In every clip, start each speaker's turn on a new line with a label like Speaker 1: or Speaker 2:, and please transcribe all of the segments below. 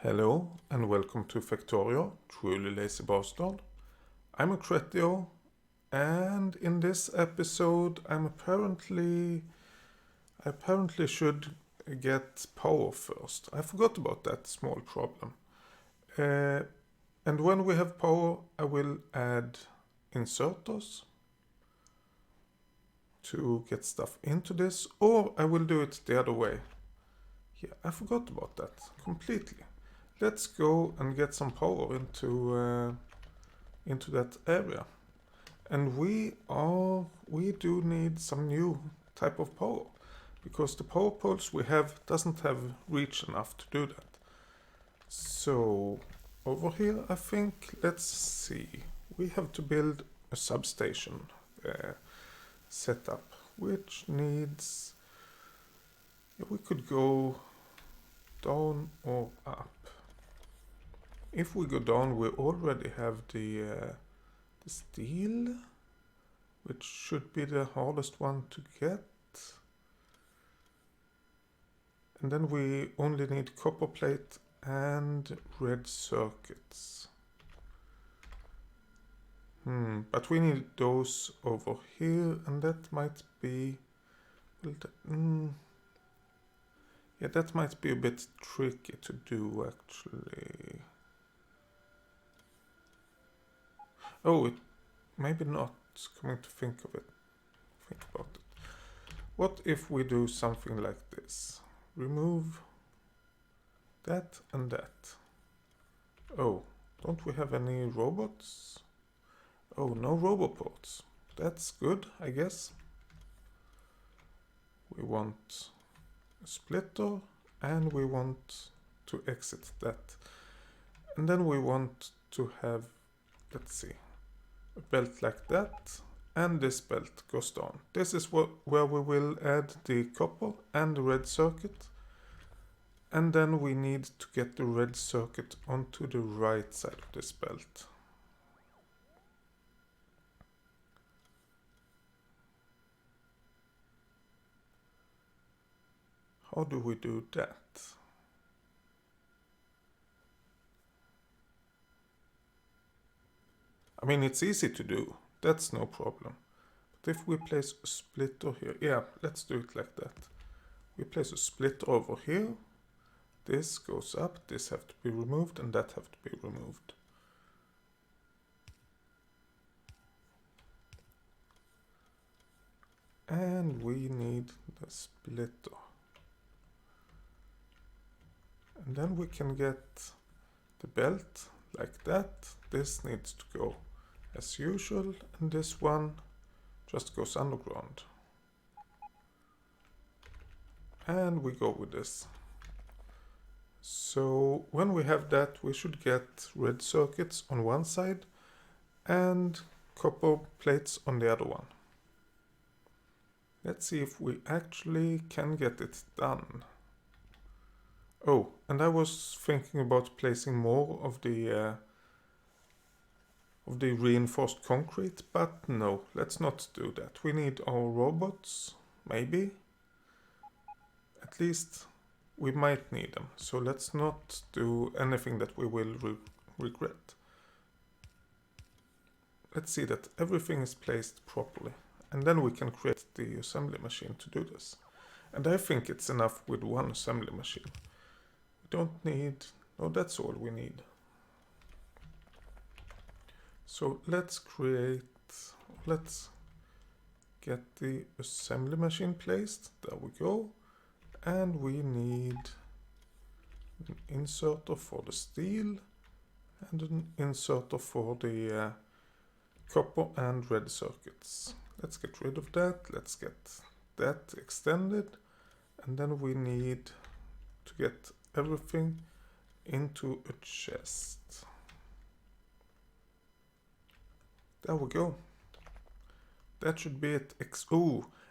Speaker 1: Hello and welcome to Factorio Truly Lazy Bastard. I'm a Cretio, and in this episode I apparently should get power first. I forgot about that small problem. And when we have power I will add inserters to get stuff into this, or I will do it the other way. Yeah, I forgot about that completely. Let's go and get some power into that area. And we do need some new type of power, because the power poles we have doesn't have reach enough to do that. So over here I think, let's see, we have to build a substation setup, which needs, we could go down or up. If we go down, we already have the steel, which should be the hardest one to get. And then we only need copper plate and red circuits. But we need those over here, and that might be, yeah, that might be a bit tricky to do actually. Oh, maybe not, coming to think about it. What if we do something like this? Remove that and that. Oh, don't we have any robots? Oh, no roboports. That's good, I guess. We want a splitter, and we want to exit that. And then we want to have, let's see, a belt like that, and this belt goes down. This is where we will add the copper and the red circuit, and then we need to get the red circuit onto the right side of this belt. How do we do that? I mean, it's easy to do, that's no problem. But if we place a splitter here, yeah, let's do it like that. We place a splitter over here, this goes up, this have to be removed, and that have to be removed. And we need the splitter. And then we can get the belt like that. This needs to go as usual, and this one just goes underground. And we go with this. So when we have that, we should get red circuits on one side and copper plates on the other one. Let's see if we actually can get it done. Oh, and I was thinking about placing more of the reinforced concrete, but no, let's not do that. We need our robots, maybe. At least we might need them, so let's not do anything that we will regret. Let's see that everything is placed properly, and then we can create the assembly machine to do this. And I think it's enough with one assembly machine. We don't need, no, that's all we need. So let's get the assembly machine placed. There we go. And we need an inserter for the steel and an inserter for the copper and red circuits. Let's get rid of that. Let's get that extended. And then we need to get everything into a chest. There we go. That should be it.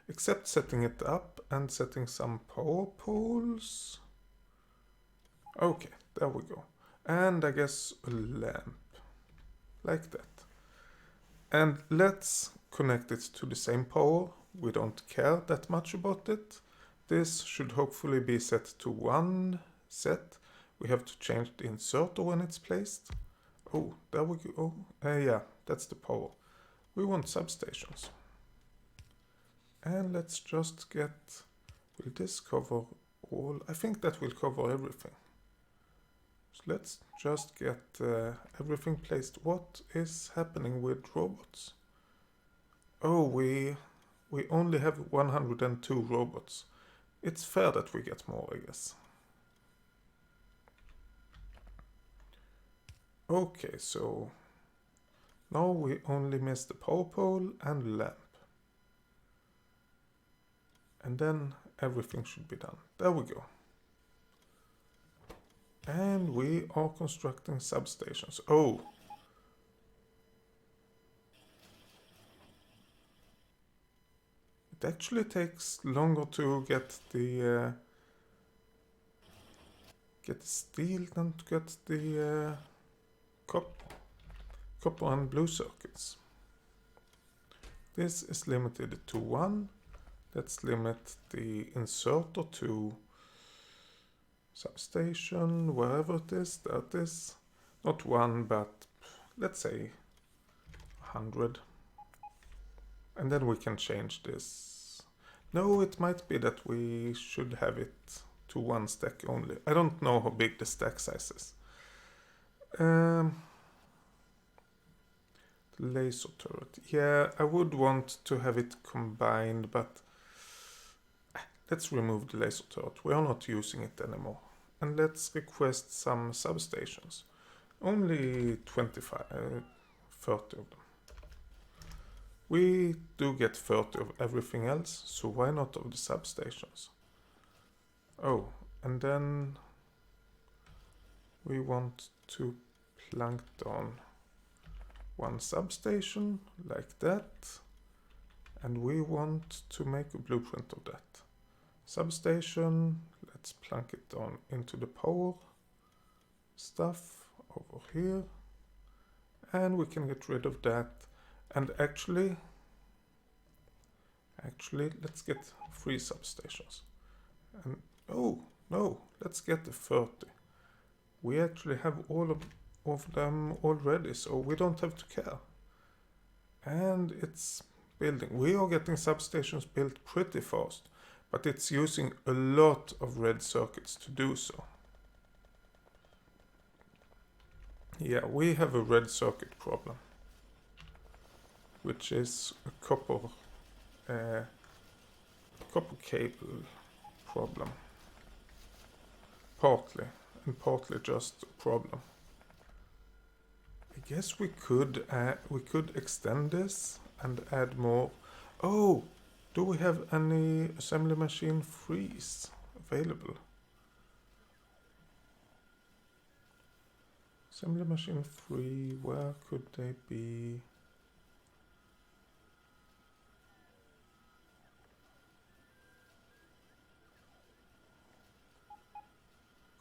Speaker 1: Except setting it up and setting some power poles. Okay, there we go. And I guess a lamp. Like that. And let's connect it to the same power. We don't care that much about it. This should hopefully be set to one set. We have to change the inserter when it's placed. Oh, there we go. Yeah, that's the power. We want substations. And let's just get... Will this cover all? I think that will cover everything. So let's just get everything placed. What is happening with robots? Oh, we only have 102 robots. It's fair that we get more, I guess. Okay, so now we only miss the power pole and lamp. And then everything should be done. There we go. And we are constructing substations. Oh! It actually takes longer to get the steel than to get the copper and blue circuits. This is limited to 1. Let's limit the inserter to substation, wherever it is, that is. Not 1, but let's say 100. And then we can change this. No, it might be that we should have it to 1 stack only. I don't know how big the stack size is. The laser turret. Yeah, I would want to have it combined, but let's remove the laser turret. We are not using it anymore. And let's request some substations. Only 25, 30 of them. We do get 30 of everything else, so why not of the substations? Oh, and then we want to plunk down 1 substation like that, and we want to make a blueprint of that. Substation, let's plunk it down into the power stuff over here, and we can get rid of that. And actually let's get 3 substations. And oh no, let's get the 30. We actually have all of them already, so we don't have to care. And it's building. We are getting substations built pretty fast, but it's using a lot of red circuits to do so. Yeah, we have a red circuit problem, which is a copper cable problem. Partly, and partly just a problem. I guess we could extend this and add more. Oh, do we have any assembly machine freeze available? Assembly machine free, where could they be?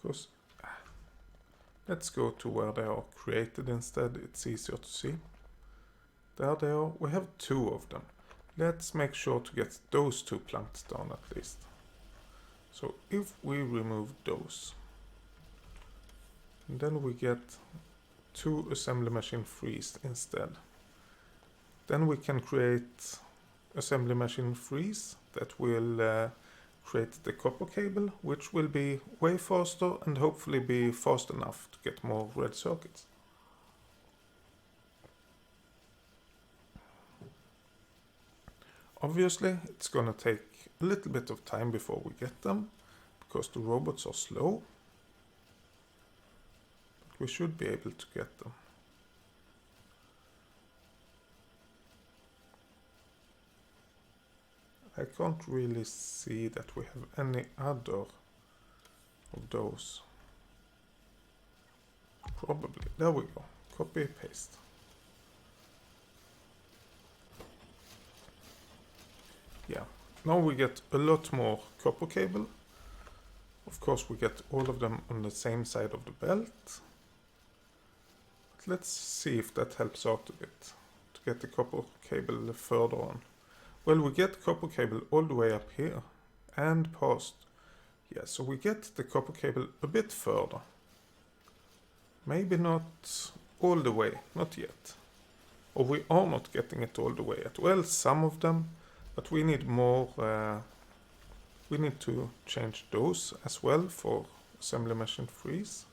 Speaker 1: Because let's go to where they are created instead, it's easier to see. There they are, we have 2 of them. Let's make sure to get those 2 plunked down at least. So if we remove those, and then we get 2 assembly machine freeze instead. Then we can create assembly machine freeze that will create the copper cable, which will be way faster and hopefully be fast enough to get more red circuits. Obviously, it's gonna take a little bit of time before we get them, because the robots are slow. But we should be able to get them. I can't really see that we have any other of those. Probably. There we go. Copy, paste. Yeah. Now we get a lot more copper cable. Of course, we get all of them on the same side of the belt. But let's see if that helps out a bit to get the copper cable further on. Well, we get copper cable all the way up here and past. Yeah, so we get the copper cable a bit further. Maybe not all the way, not yet. Or we are not getting it all the way yet. Well, some of them, but we need more. We need to change those as well for assembly machine freeze.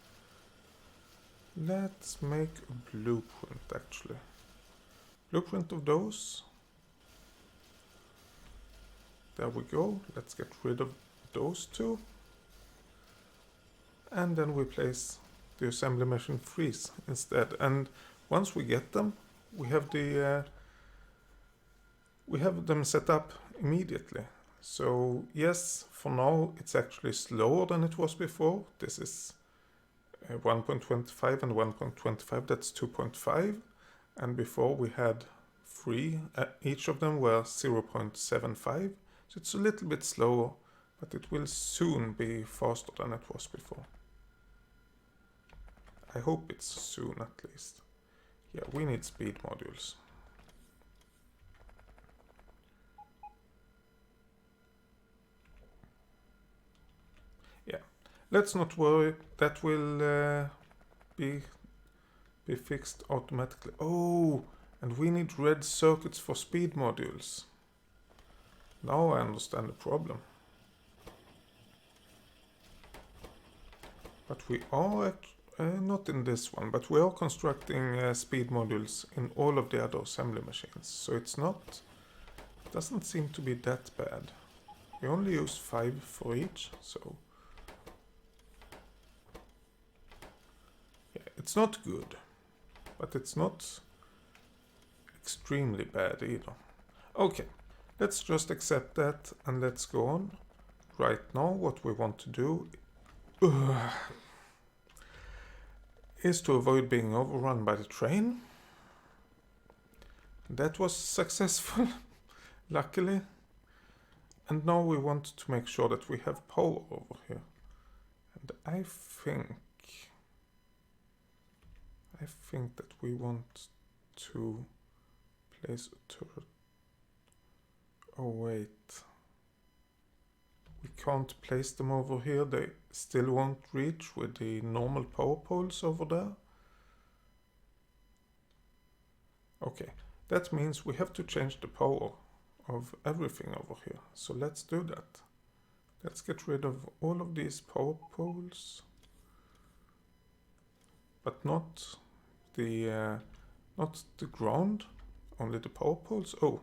Speaker 1: Let's make a blueprint actually. Blueprint of those. There we go. Let's get rid of those two. And then we place the assembly machine freeze instead. And once we get them, we have them set up immediately. So yes, for now it's actually slower than it was before. This is 1.25 and 1.25, that's 2.5. And before we had 3, each of them were 0.75. So it's a little bit slower, but it will soon be faster than it was before. I hope it's soon at least. Yeah, we need speed modules. Yeah, let's not worry, that will be fixed automatically. Oh, and we need red circuits for speed modules. Now I understand the problem. But we are not in this one, but we are constructing speed modules in all of the other assembly machines. So it's not, doesn't seem to be that bad. We only use 5 for each, so yeah, it's not good, but it's not extremely bad either. Okay, let's just accept that and let's go on. Right now what we want to do is to avoid being overrun by the train. That was successful, luckily. And now we want to make sure that we have power over here. And I think that we want to place a turret. Oh wait. We can't place them over here. They still won't reach with the normal power poles over there. Okay, that means we have to change the power of everything over here. So let's do that. Let's get rid of all of these power poles. But not the ground, only the power poles. Oh,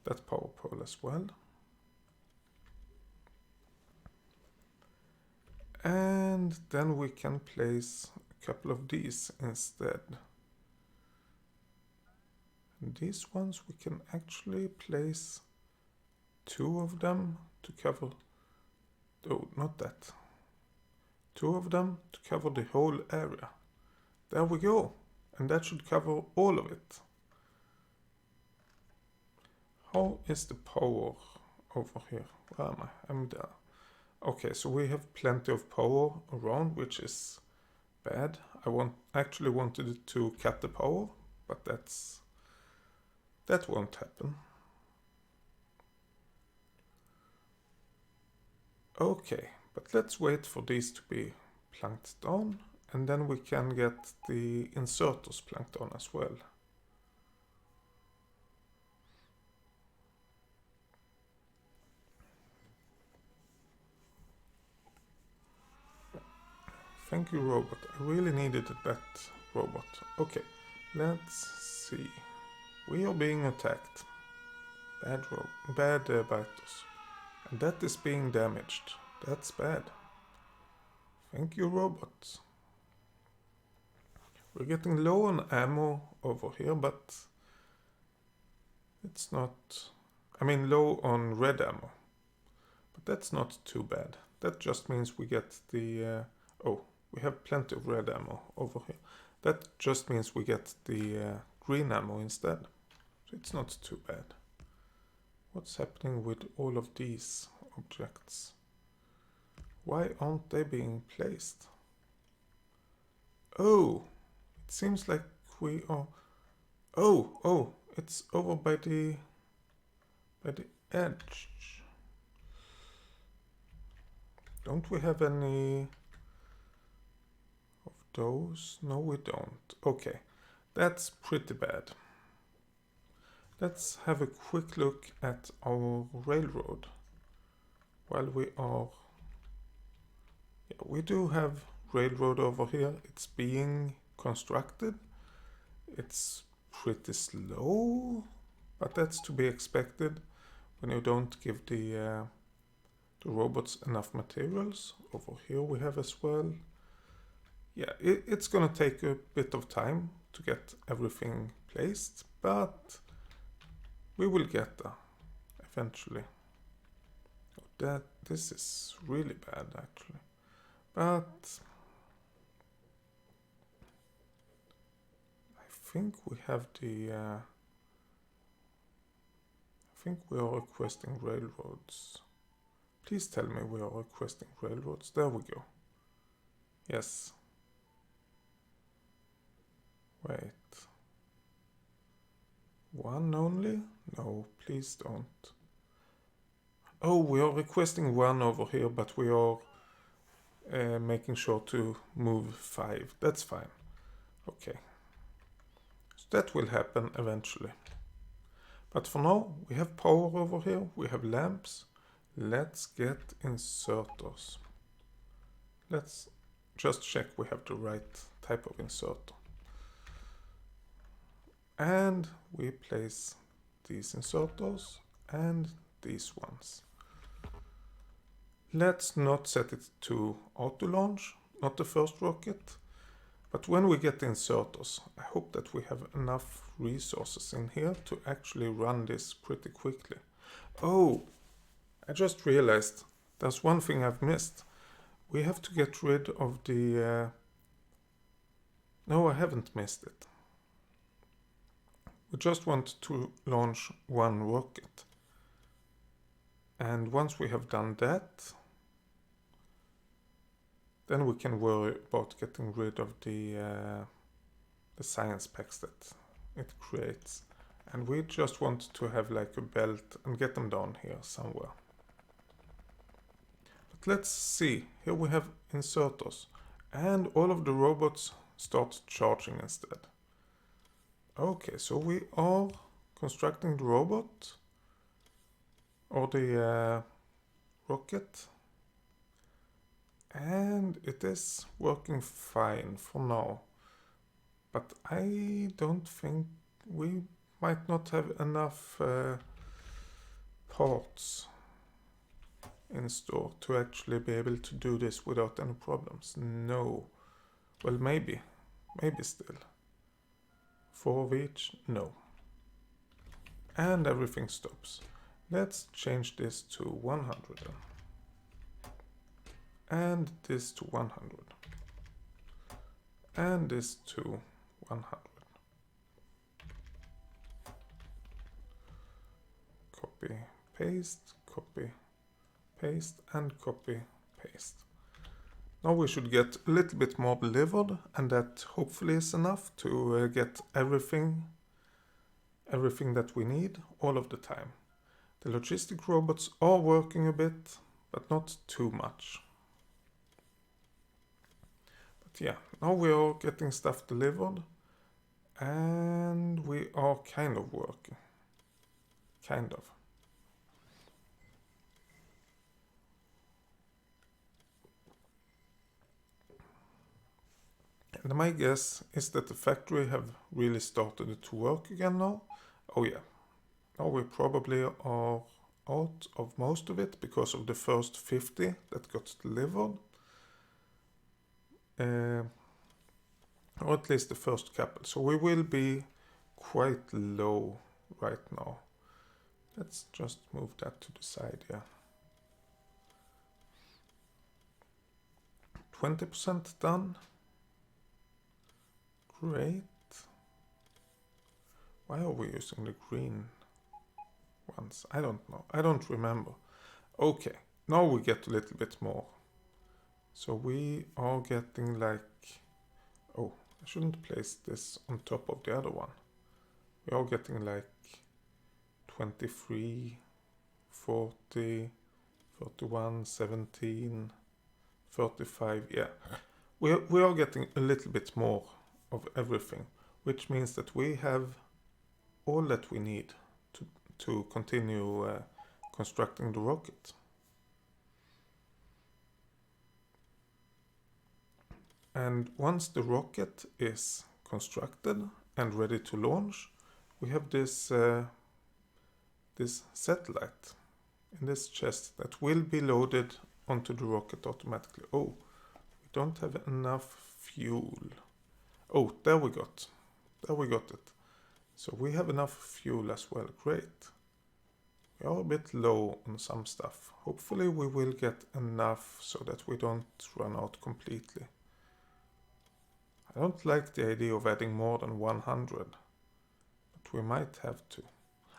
Speaker 1: that power pole as well. And then we can place a couple of these instead. And these ones we can actually place 2 of them to cover, oh, not that. 2 of them to cover the whole area. There we go. And that should cover all of it. How is the power over here? Where am I? I'm there. Okay, so we have plenty of power around, which is bad. I actually wanted to cut the power, but that won't happen. Okay, but let's wait for these to be planked down, and then we can get the inserters planked on as well. Thank you, robot. I really needed that robot. Okay, let's see. We are being attacked. Bad biters. And that is being damaged. That's bad. Thank you, robot. We're getting low on ammo over here, but it's not... I mean, low on red ammo. But that's not too bad. That just means we get the... oh, we have plenty of red ammo over here. That just means we get the green ammo instead. So it's not too bad. What's happening with all of these objects? Why aren't they being placed? Oh, it seems like we are... Oh, it's over by the edge. Don't we have any of those? No, we don't. Okay, that's pretty bad. Let's have a quick look at our railroad. While we are... Yeah, we do have railroad over here. It's being constructed. It's pretty slow, but that's to be expected when you don't give the robots enough materials. Over here we have as well. Yeah, it's gonna take a bit of time to get everything placed, but we will get there eventually. This is really bad actually, but I think we have the I think we are requesting railroads. Please tell me we are requesting railroads. There we go. Yes. Wait. One only? No, please don't. Oh, we are requesting one over here, but we are making sure to move 5. That's fine. Okay. So that will happen eventually. But for now, we have power over here. We have lamps. Let's get inserters. Let's just check we have the right type of inserter. And we place these inserters and these ones. Let's not set it to auto launch, not the first rocket. But when we get the inserters, I hope that we have enough resources in here to actually run this pretty quickly. Oh, I just realized there's one thing I've missed. We have to get rid of the... No, I haven't missed it. We just want to launch one rocket. And once we have done that, then we can worry about getting rid of the science packs that it creates. And we just want to have like a belt and get them down here somewhere. But let's see. Here we have inserters. And all of the robots start charging instead. Okay, so we are constructing the robot. Or the rocket. And it is working fine for now. But I don't think we might not have enough parts in store to actually be able to do this without any problems. No. Well, maybe. Maybe still. 4 of each? No. And everything stops. Let's change this to 100 then. And this to 100. And this to 100. Copy, paste, copy, paste, and copy, paste. Now we should get a little bit more delivered, and that hopefully is enough to get everything that we need all of the time. The logistic robots are working a bit, but not too much. But yeah, now we are getting stuff delivered, and we are kind of working. Kind of. And my guess is that the factory have really started to work again now. Oh yeah. Now we probably are out of most of it because of the first 50 that got delivered. Or at least the first couple. So we will be quite low right now. Let's just move that to the side, yeah. 20% done. Great. Why are we using the green ones? I don't know. I don't remember. Okay, now we get a little bit more. So we are getting like... Oh, I shouldn't place this on top of the other one. We are getting like 23, 40, 41, 17, 35, yeah. we are getting a little bit more of everything, which means that we have all that we need to continue constructing the rocket. And once the rocket is constructed and ready to launch, we have this this satellite in this chest that will be loaded onto the rocket automatically. Oh, we don't have enough fuel. Oh, there we got it. So we have enough fuel as well. Great. We are a bit low on some stuff. Hopefully we will get enough so that we don't run out completely. I don't like the idea of adding more than 100, but we might have to.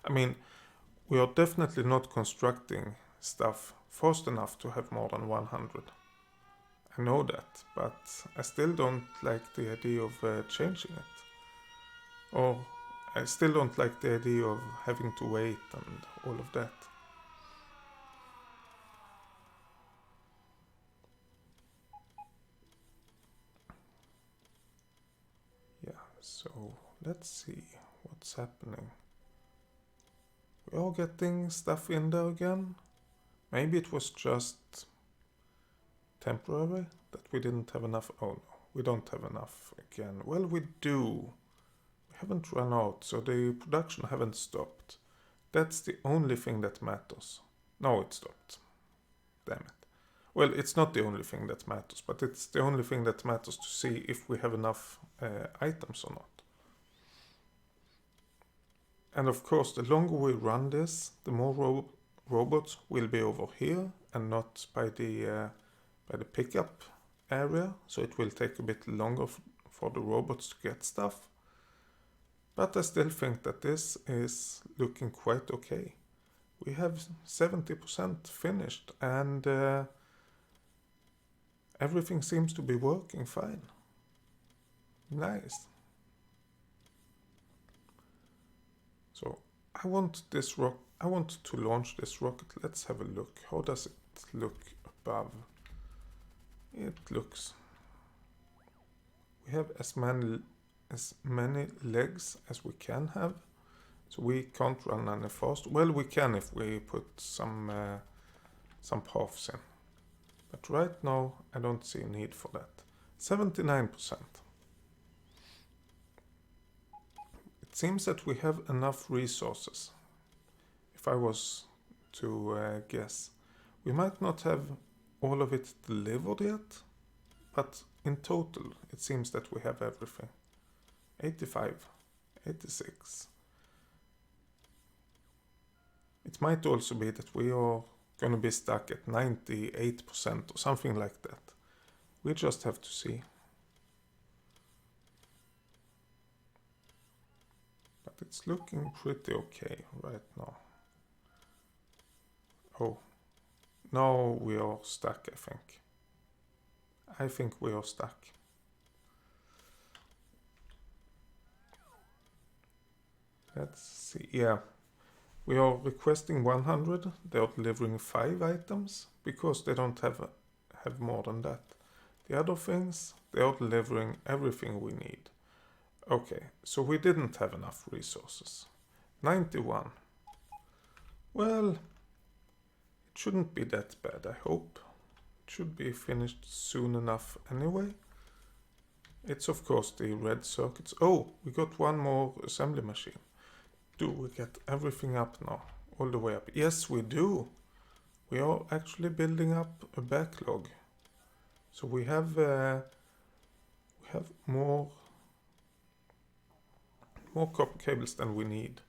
Speaker 1: I mean, we are definitely not constructing stuff fast enough to have more than 100. I know that, but I still don't like the idea of changing it. Or I still don't like the idea of having to wait and all of that. Yeah, so let's see what's happening. We are getting stuff in there again. Maybe it was just temporary that we didn't have enough. Oh no, we don't have enough again. Well, we do. We haven't run out, so the production haven't stopped. That's the only thing that matters. No, it stopped. Damn it. Well, it's not the only thing that matters, but it's the only thing that matters to see if we have enough items or not. And of course, the longer we run this, the more robots will be over here and not by the pickup area. So it will take a bit longer for the robots to get stuff. But I still think that this is looking quite okay. We have 70% finished and everything seems to be working fine. Nice. So I want to launch this rocket. Let's have a look. How does it look above? It looks. We have as many legs as we can have. So we can't run any faster. Well, we can if we put some paths in. But right now I don't see a need for that. 79%. It seems that we have enough resources. If I was to guess, we might not have all of it delivered yet, but in total it seems that we have everything. 85, 86. It might also be that we are going to be stuck at 98% or something like that. We just have to see. But it's looking pretty okay right now. Oh, now we are stuck, I think. I think we are stuck. Let's see, yeah. We are requesting 100, they are delivering 5 items, because they don't have more than that. The other things, they are delivering everything we need. Okay, so we didn't have enough resources. 91. Well, it shouldn't be that bad, I hope. It should be finished soon enough anyway. It's of course the red circuits. Oh, we got one more assembly machine. Do we get everything up now? All the way up? Yes, we do. We are actually building up a backlog. So we have more copper cables than we need.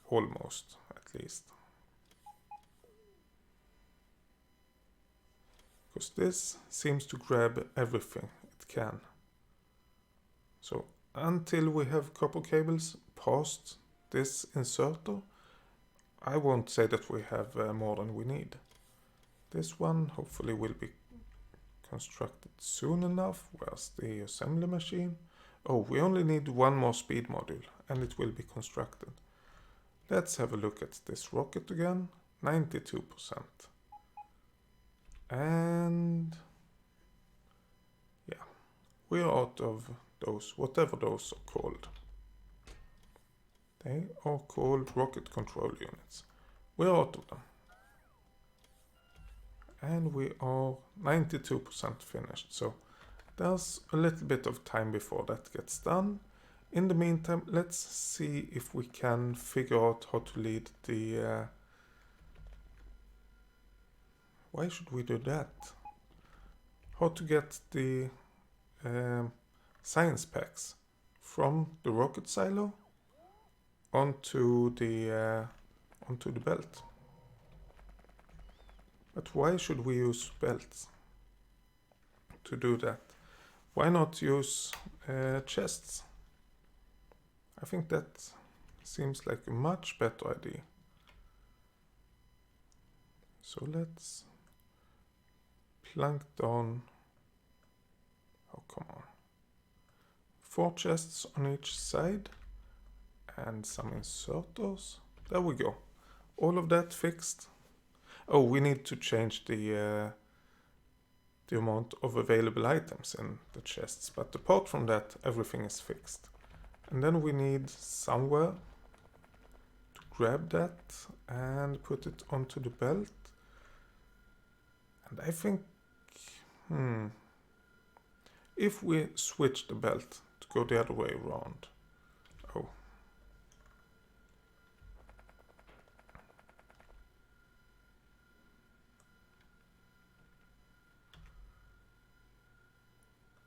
Speaker 1: Almost, at least. Because this seems to grab everything it can. So until we have copper cables past this inserter, I won't say that we have more than we need. This one hopefully will be constructed soon enough. Where's the assembly machine? Oh, we only need one more speed module and it will be constructed. Let's have a look at this rocket again. 92%. And yeah, we're out of those, whatever those are called. They are called rocket control units. We're out of them. And we are 92% finished, so there's a little bit of time before that gets done. In the meantime, let's see if we can figure out how to lead the... Why should we do that? How to get the science packs from the rocket silo onto the belt. But why should we use belts to do that? Why not use chests? I think that seems like a much better idea. So let's plunk down, oh come on, 4 chests on each side and some inserters. There we go. All of that fixed. Oh, we need to change the amount of available items in the chests, but apart from that, everything is fixed. And then we need somewhere to grab that and put it onto the belt. And I think, if we switch the belt to go the other way around. Oh.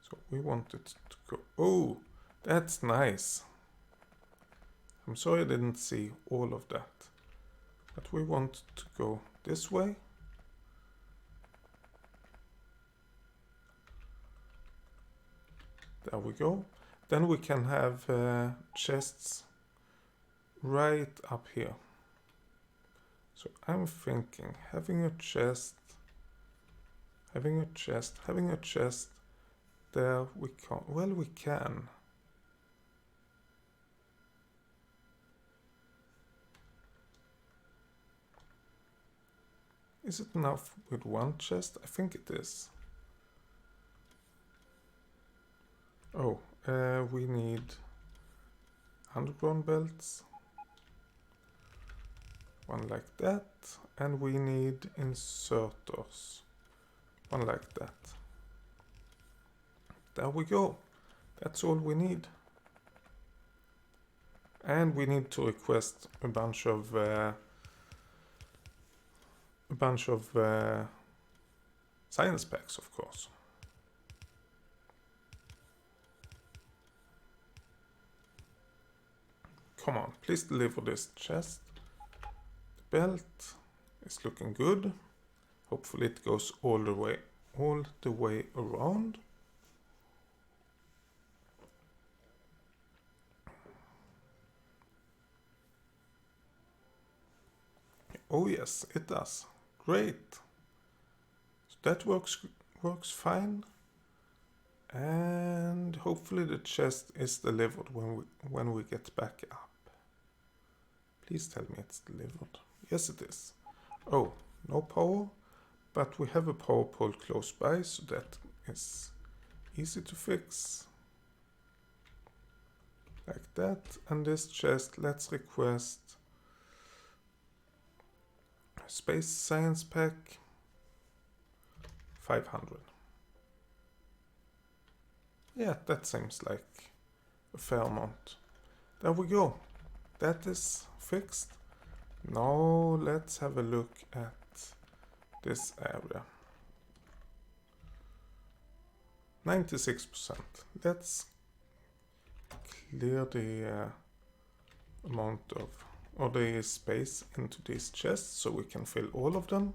Speaker 1: So we want it to go, oh, that's nice. I'm sorry I didn't see all of that. But we want to go this way. There we go. Then we can have chests right up here. So I'm thinking having a chest, there we can't, well we can. Is it enough with one chest? I think it is. Oh, we need underground belts. One like that. And we need inserters. One like that. There we go. That's all we need. And we need to request a bunch of science packs, of course. Come on, please deliver this chest. The belt is looking good. Hopefully it goes all the way around. Oh yes, it does. Great. So that works fine. And hopefully the chest is delivered when we get back up. Please tell me it's delivered. Yes, it is. Oh, no power, but we have a power pole close by, so that is easy to fix. Like that. And this chest, let's request Space Science Pack 500. Yeah, that seems like a fair amount. There we go. That is fixed. Now let's have a look at this area. 96%. Let's clear the amount of, or the space into these chests so we can fill all of them.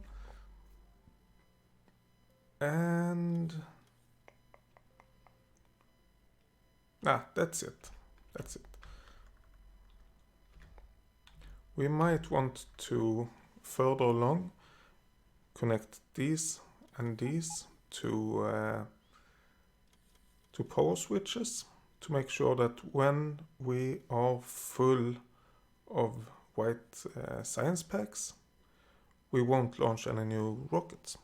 Speaker 1: And that's it. That's it. We might want to further along connect these and these to power switches to make sure that when we are full of white science packs, we won't launch any new rockets.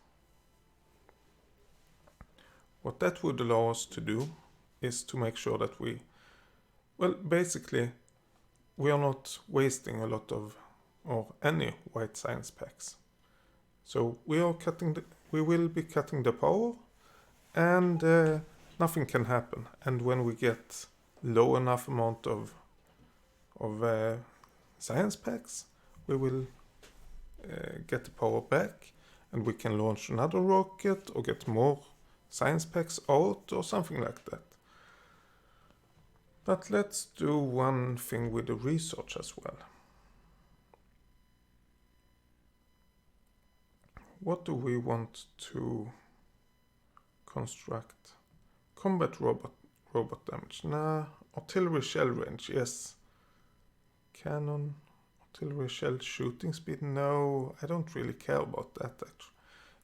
Speaker 1: What that would allow us to do is to make sure that we, well, basically, we are not wasting a lot of, or any white science packs. So we will be cutting the power, and nothing can happen. And when we get low enough amount of science packs, we will get the power back, and we can launch another rocket or get more science packs out or something like that. But let's do one thing with the research as well. What do we want to construct? Combat robot damage. Nah. Artillery shell range, yes. Cannon. Artillery shell shooting speed, no. I don't really care about that actually.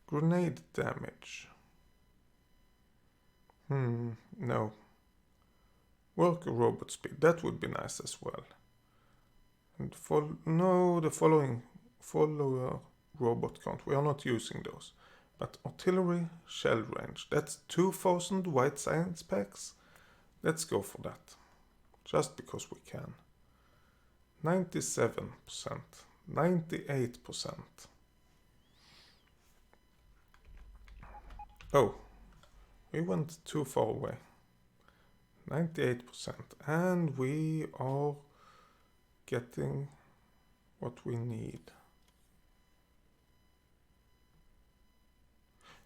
Speaker 1: Grenade damage. No. Worker robot speed, that would be nice as well. And the following follower robot count, we are not using those. But artillery shell range, that's 2000 white science packs. Let's go for that. Just because we can. 97%, 98%. Oh, we went too far away. 98%, and we are getting what we need.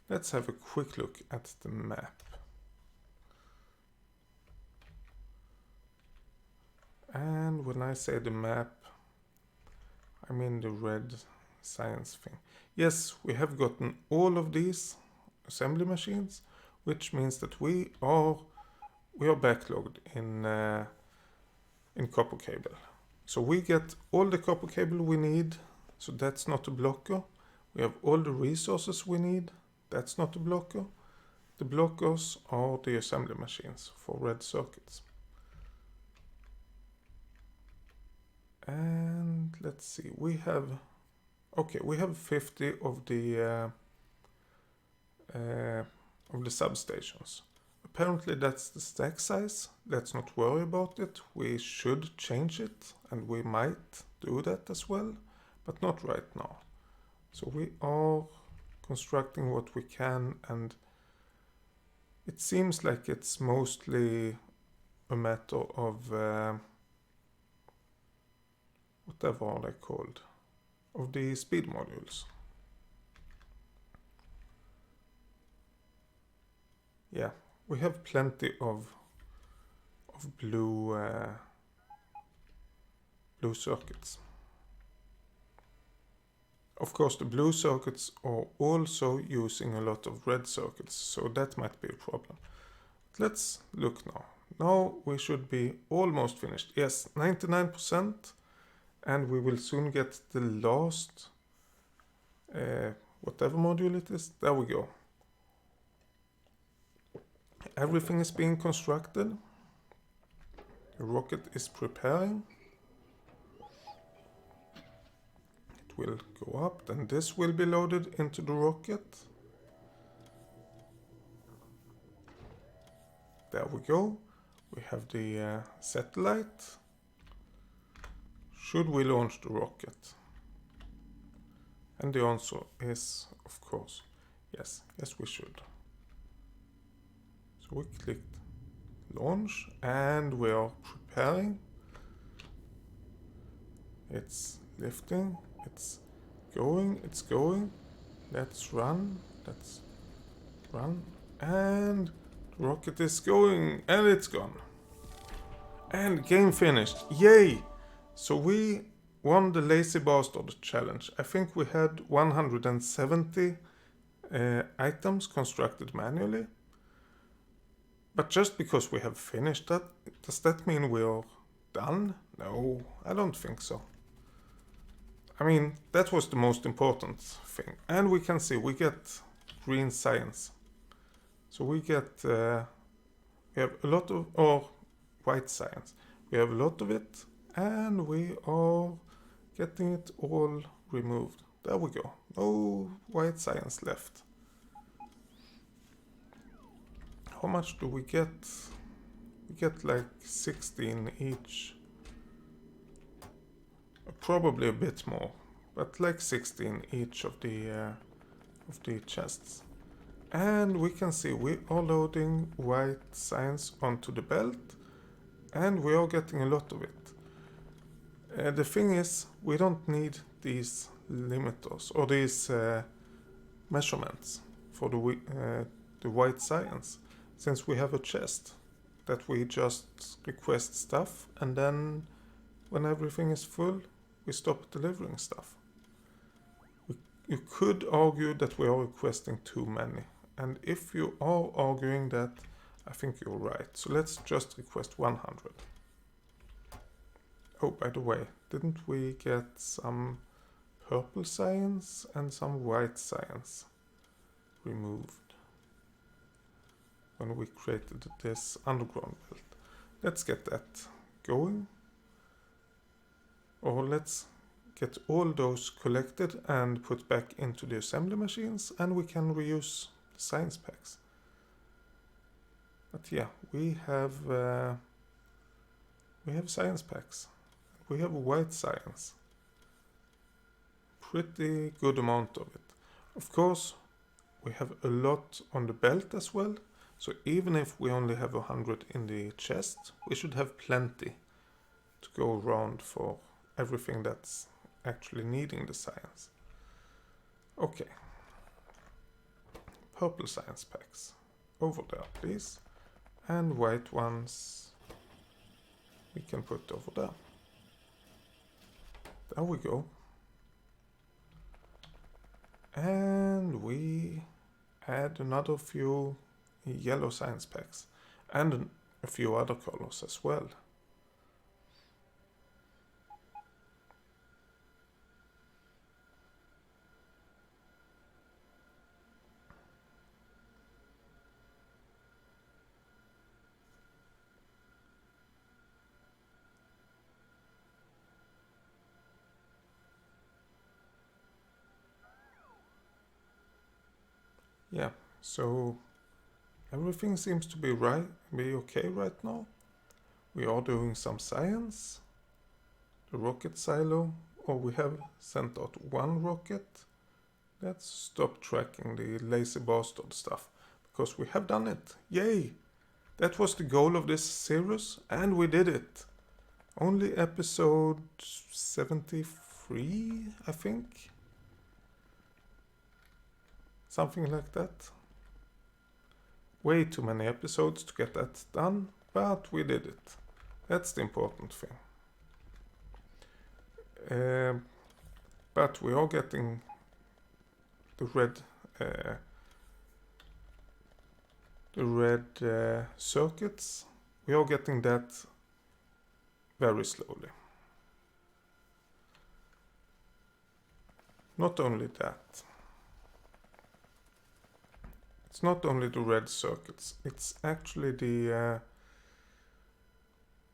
Speaker 1: Let's have a quick look at the map. And when I say the map, I mean the red science thing. Yes, we have gotten all of these assembly machines, which means that we are backlogged in copper cable. So we get all the copper cable we need, so that's not a blocker. We have all the resources we need, that's not a blocker. The blockers are the assembly machines for red circuits. And let's see, we have 50 of the substations. Apparently that's the stack size. Let's not worry about it. We should change it, and we might do that as well, but not right now. So we are constructing what we can, and it seems like it's mostly a matter of whatever are they called, of the speed modules. Yeah, we have plenty of blue circuits. Of course, the blue circuits are also using a lot of red circuits, so that might be a problem. Let's look now. Now we should be almost finished. Yes, 99%, and we will soon get the last whatever module it is. There we go. Everything is being constructed. The rocket is preparing. It will go up, then this will be loaded into the rocket. There we go. We have the satellite. Should we launch the rocket? And the answer is, of course, yes. Yes, we should. So we clicked launch, and we are preparing. It's lifting, it's going. Let's run, and the rocket is going, and it's gone. And game finished, yay! So we won the Lazy Bastard challenge. I think we had 170 items constructed manually. But just because we have finished that, does that mean we're done? No, I don't think so. I mean, that was the most important thing. And we can see we get green science. So we get, we have a lot of, or white science. We have a lot of it, and we are getting it all removed. There we go. No white science left. How much do we get? We get like 16 each. Probably a bit more, but like 16 each of the chests. And we can see we are loading white science onto the belt, and we are getting a lot of it. The thing is, we don't need these limiters or these measurements for the white science, since we have a chest that we just request stuff, and then when everything is full, we stop delivering stuff. You could argue that we are requesting too many, and if you are arguing that, I think you're right. So let's just request 100. Oh, by the way, didn't we get some purple science and some white science removed when we created this underground belt? Let's get that going. Or let's get all those collected and put back into the assembly machines, and we can reuse the science packs. But yeah, we have science packs. We have white science. Pretty good amount of it. Of course, we have a lot on the belt as well. So even if we only have 100 in the chest, we should have plenty to go around for everything that's actually needing the science. Okay. Purple science packs. Over there, please. And white ones we can put over there. There we go. And we add another few yellow science packs. And a few other colors as well. Yeah, so everything seems to be okay right now. We are doing some science. The rocket silo, or we have sent out one rocket. Let's stop tracking the lazy bastard stuff, because we have done it. Yay! That was the goal of this series, and we did it. Only episode 73, I think. Something like that. Way too many episodes to get that done, but we did it. That's the important thing. But we are getting the red circuits. We are getting that very slowly. Not only that. It's not only the red circuits, it's actually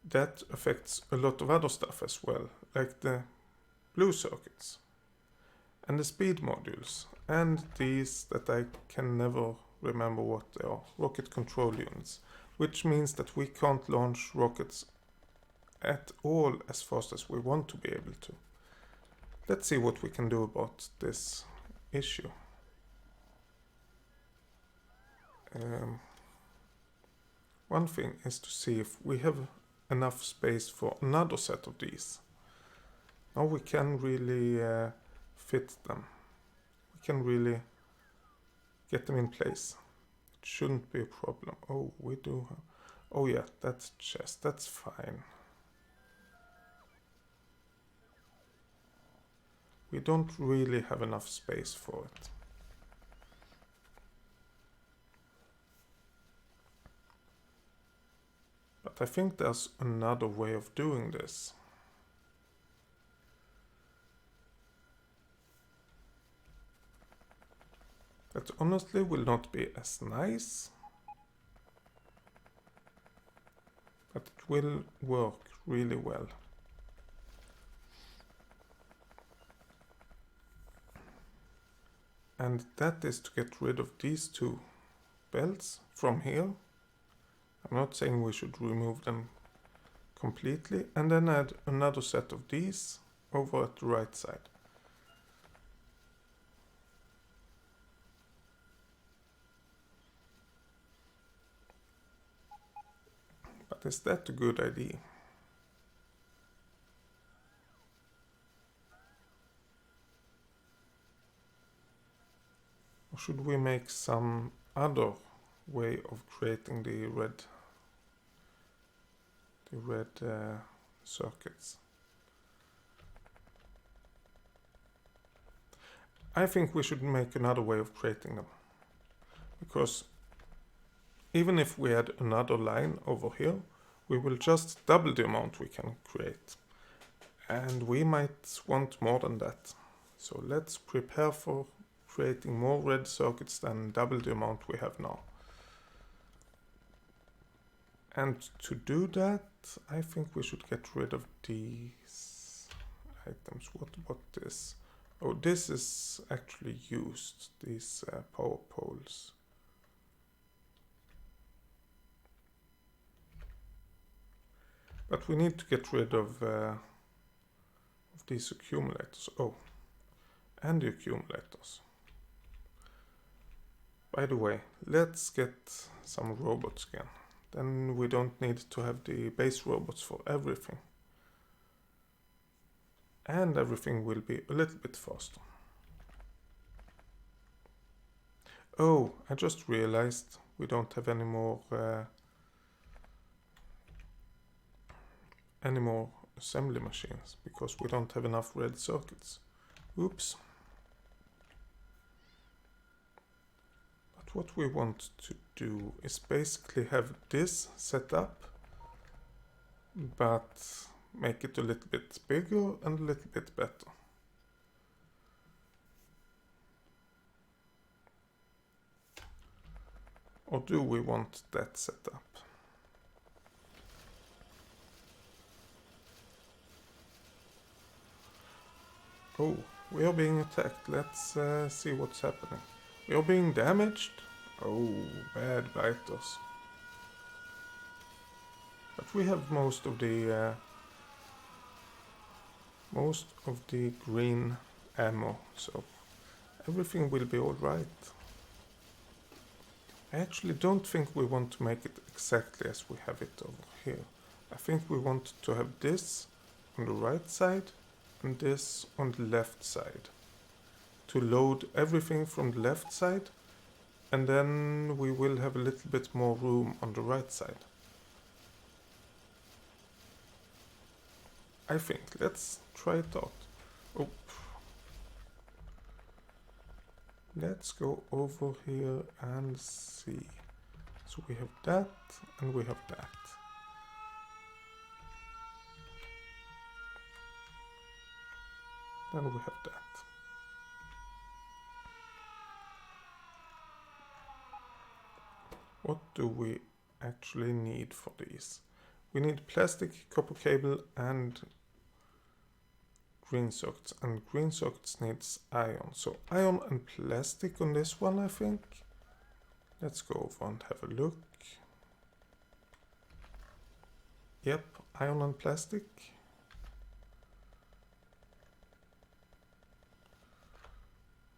Speaker 1: that affects a lot of other stuff as well, like the blue circuits and the speed modules and these that I can never remember what they are, rocket control units, which means that we can't launch rockets at all as fast as we want to be able to. Let's see what we can do about this issue. One thing is to see if we have enough space for another set of these. Now we can really fit them. We can really get them in place. It shouldn't be a problem. Oh, we do have... Oh yeah, that's chest. That's fine. We don't really have enough space for it. But I think there's another way of doing this. That honestly will not be as nice, but it will work really well. And that is to get rid of these two belts from here I'm not saying we should remove them completely, and then add another set of these over at the right side. But is that a good idea? Or should we make some other way of creating the red circuits? I think we should make another way of creating them, because even if we add another line over here, we will just double the amount we can create, and we might want more than that. So let's prepare for creating more red circuits than double the amount we have now. And to do that, I think we should get rid of these items. What about this? Oh, this is actually used, these power poles. But we need to get rid of these accumulators. Oh, and the accumulators. By the way, let's get some robots again. Then we don't need to have the base robots for everything. And everything will be a little bit faster. Oh, I just realized we don't have any more assembly machines because we don't have enough red circuits. Oops. But what we want to do is basically have this set up, but make it a little bit bigger and a little bit better. Or do we want that set up? Oh, we are being attacked. Let's see what's happening. We are being damaged. Oh, bad biters. But we have most of the green ammo, so everything will be alright. I actually don't think we want to make it exactly as we have it over here. I think we want to have this on the right side and this on the left side. To load everything from the left side, and then we will have a little bit more room on the right side. I think. Let's try it out. Oh. Let's go over here and see. So we have that and we have that. Then we have that. What do we actually need for these? We need plastic, copper cable and green circuits, and green circuits needs iron. So iron and plastic on this one, I think. Let's go over and have a look. Yep, iron and plastic.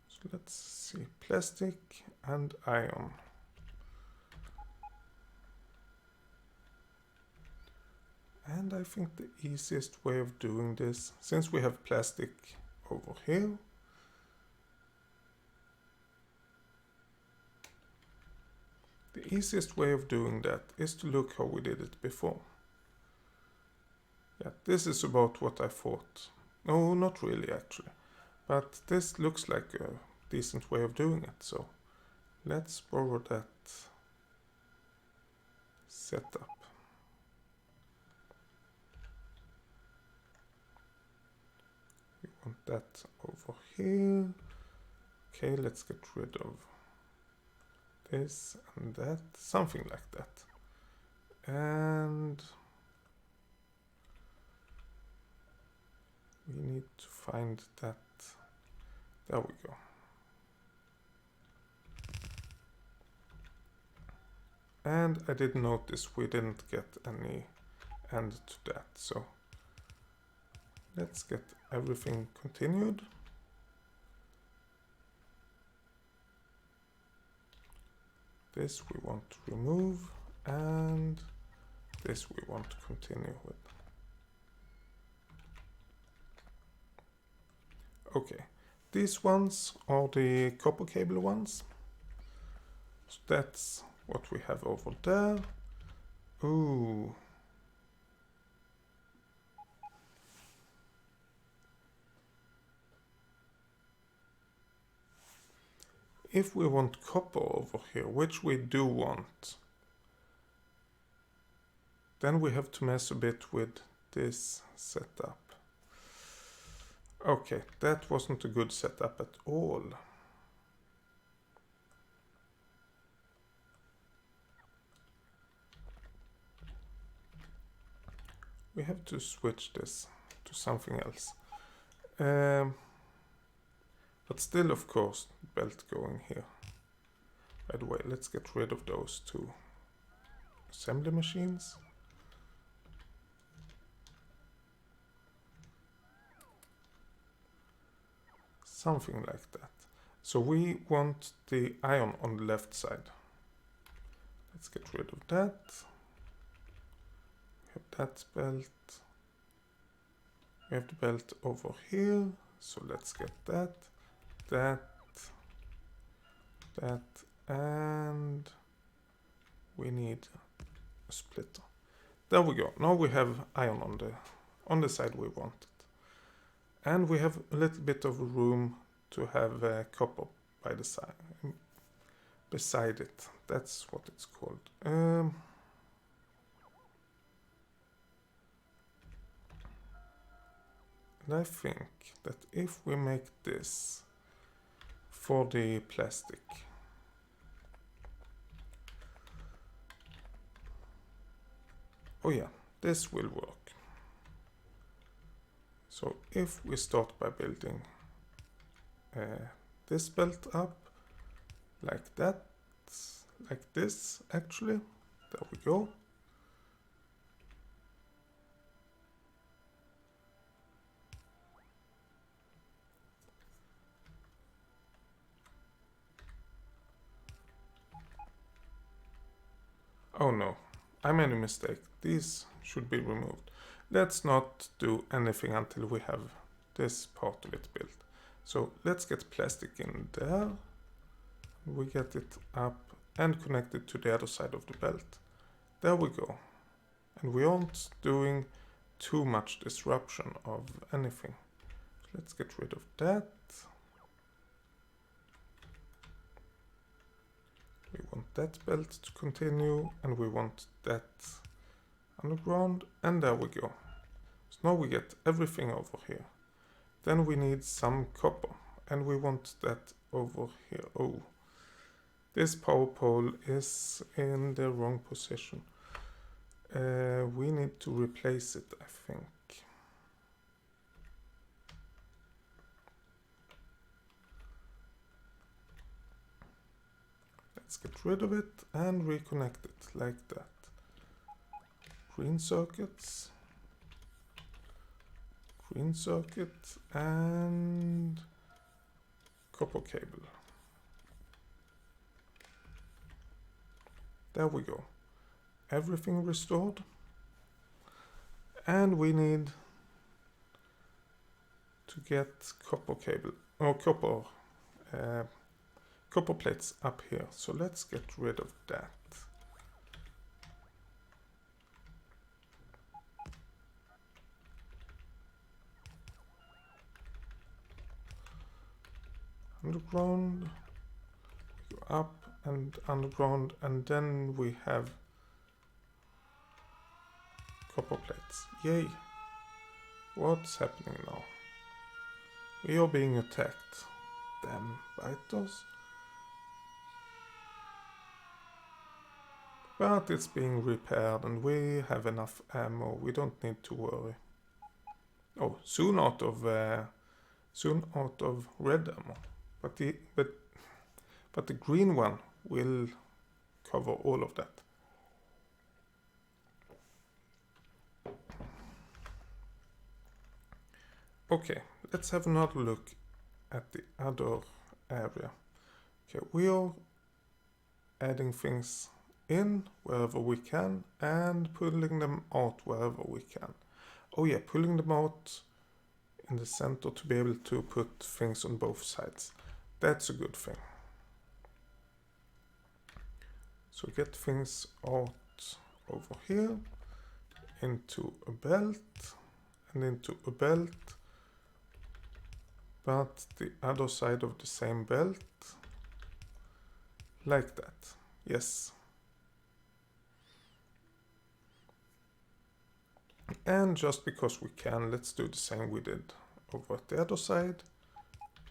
Speaker 1: So let's see, plastic and iron. And I think the easiest way of doing this, since we have plastic over here, the easiest way of doing that is to look how we did it before. Yeah, this is about what I thought. No, not really actually. But this looks like a decent way of doing it, so let's borrow that setup. We want that over here. Okay, let's get rid of this and that, something like that. And we need to find that. There we go. And I did notice we didn't get any end to that, so let's get everything continued. This we want to remove, and this we want to continue with. Okay, these ones are the copper cable ones. So that's what we have over there. Ooh. If we want copper over here, which we do want, then we have to mess a bit with this setup. Okay, that wasn't a good setup at all. We have to switch this to something else. But still, of course, belt going here. By the way, let's get rid of those two assembly machines. Something like that. So we want the iron on the left side. Let's get rid of that. We have that belt. We have the belt over here. So let's get that, and we need a splitter. There we go. Now we have iron on the side we want it. And we have a little bit of room to have copper by the side, beside it. That's what it's called. And I think that if we make this for the plastic, oh yeah, this will work. So if we start by building this belt up like that, like this actually, there we go. Oh no, I made a mistake. These should be removed. Let's not do anything until we have this part of it built. So let's get plastic in there. We get it up and connect it to the other side of the belt. There we go. And we aren't doing too much disruption of anything. Let's get rid of that. We want that belt to continue, and we want that underground, and there we go. So now we get everything over here. Then we need some copper, and we want that over here. Oh, this power pole is in the wrong position. We need to replace it, I think. Let's get rid of it and reconnect it like that. Green circuits, green circuit, and copper cable. There we go. Everything restored. And we need to get copper cable, or copper plates up here. So let's get rid of that. Underground, go up and underground, and then we have copper plates. Yay! What's happening now? We are being attacked. Damn biters. But it's being repaired and we have enough ammo. We don't need to worry. Oh, soon out of red ammo. But the green one will cover all of that. Okay, let's have another look at the other area. Okay, we are adding things in wherever we can and pulling them out wherever we can. Oh yeah, pulling them out in the center to be able to put things on both sides. That's a good thing. So get things out over here, into a belt, and into a belt, but the other side of the same belt, like that. Yes. And just because we can, let's do the same we did over at the other side.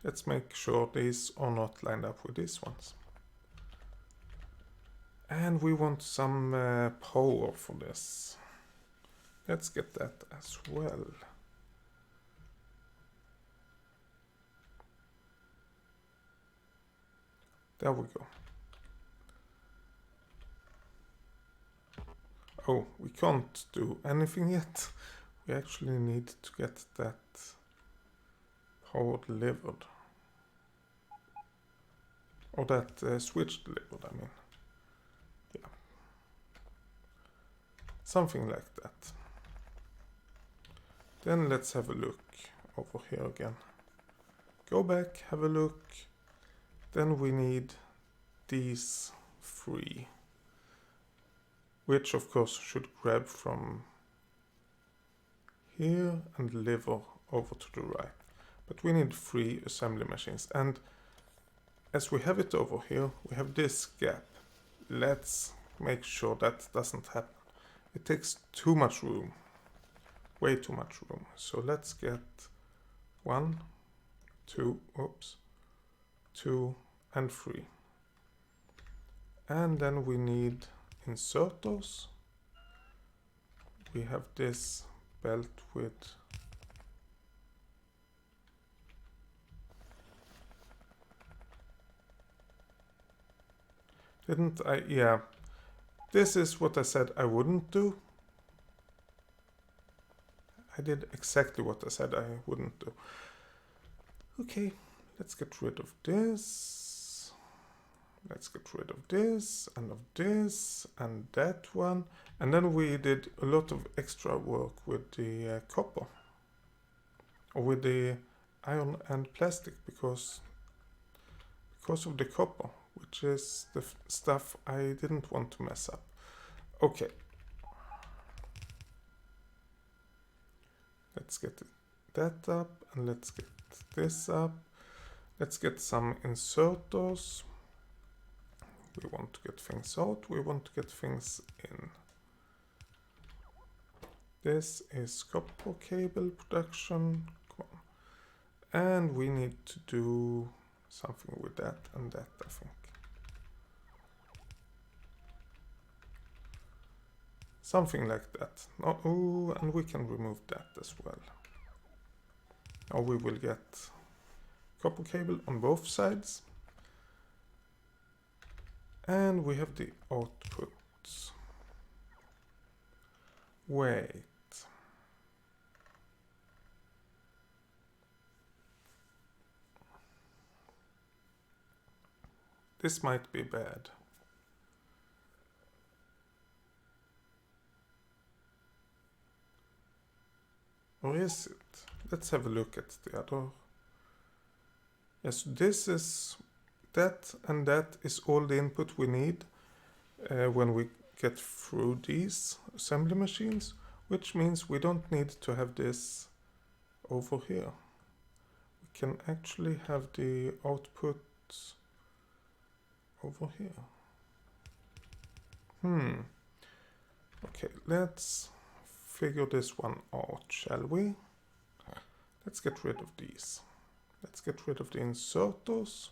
Speaker 1: Let's make sure these are not lined up with these ones. And we want some power for this. Let's get that as well. There we go. Oh, we can't do anything yet. We actually need to get that power delivered. Or that switch delivered, I mean. Yeah. Something like that. Then let's have a look over here again. Go back, have a look. Then we need these three. Which of course should grab from here and deliver over to the right. But we need 3 assembly machines, and as we have it over here, we have this gap. Let's make sure that doesn't happen. It takes too much room, way too much room. So let's get 1, 2, 2 and 3. And then we need inserters. We have this belt with didn't I? Yeah, this is what I said I wouldn't do. I did exactly what I said I wouldn't do. Okay, let's get rid of this. Let's get rid of this and that one. And then we did a lot of extra work with the copper. Or with the iron and plastic because of the copper, which is the stuff I didn't want to mess up. Okay. Let's get that up and let's get this up. Let's get some inserters. We want to get things out, we want to get things in. This is copper cable production. Come on. And we need to do something with that and that, I think. Something like that. Oh, and we can remove that as well. Now we will get copper cable on both sides. And we have the outputs. Wait. This might be bad. Or is it? Let's have a look at the other. Yes, this is that and that is all the input we need when we get through these assembly machines, which means we don't need to have this over here. We can actually have the outputs over here. Okay, let's figure this one out, shall we? Let's get rid of these. Let's get rid of the inserters.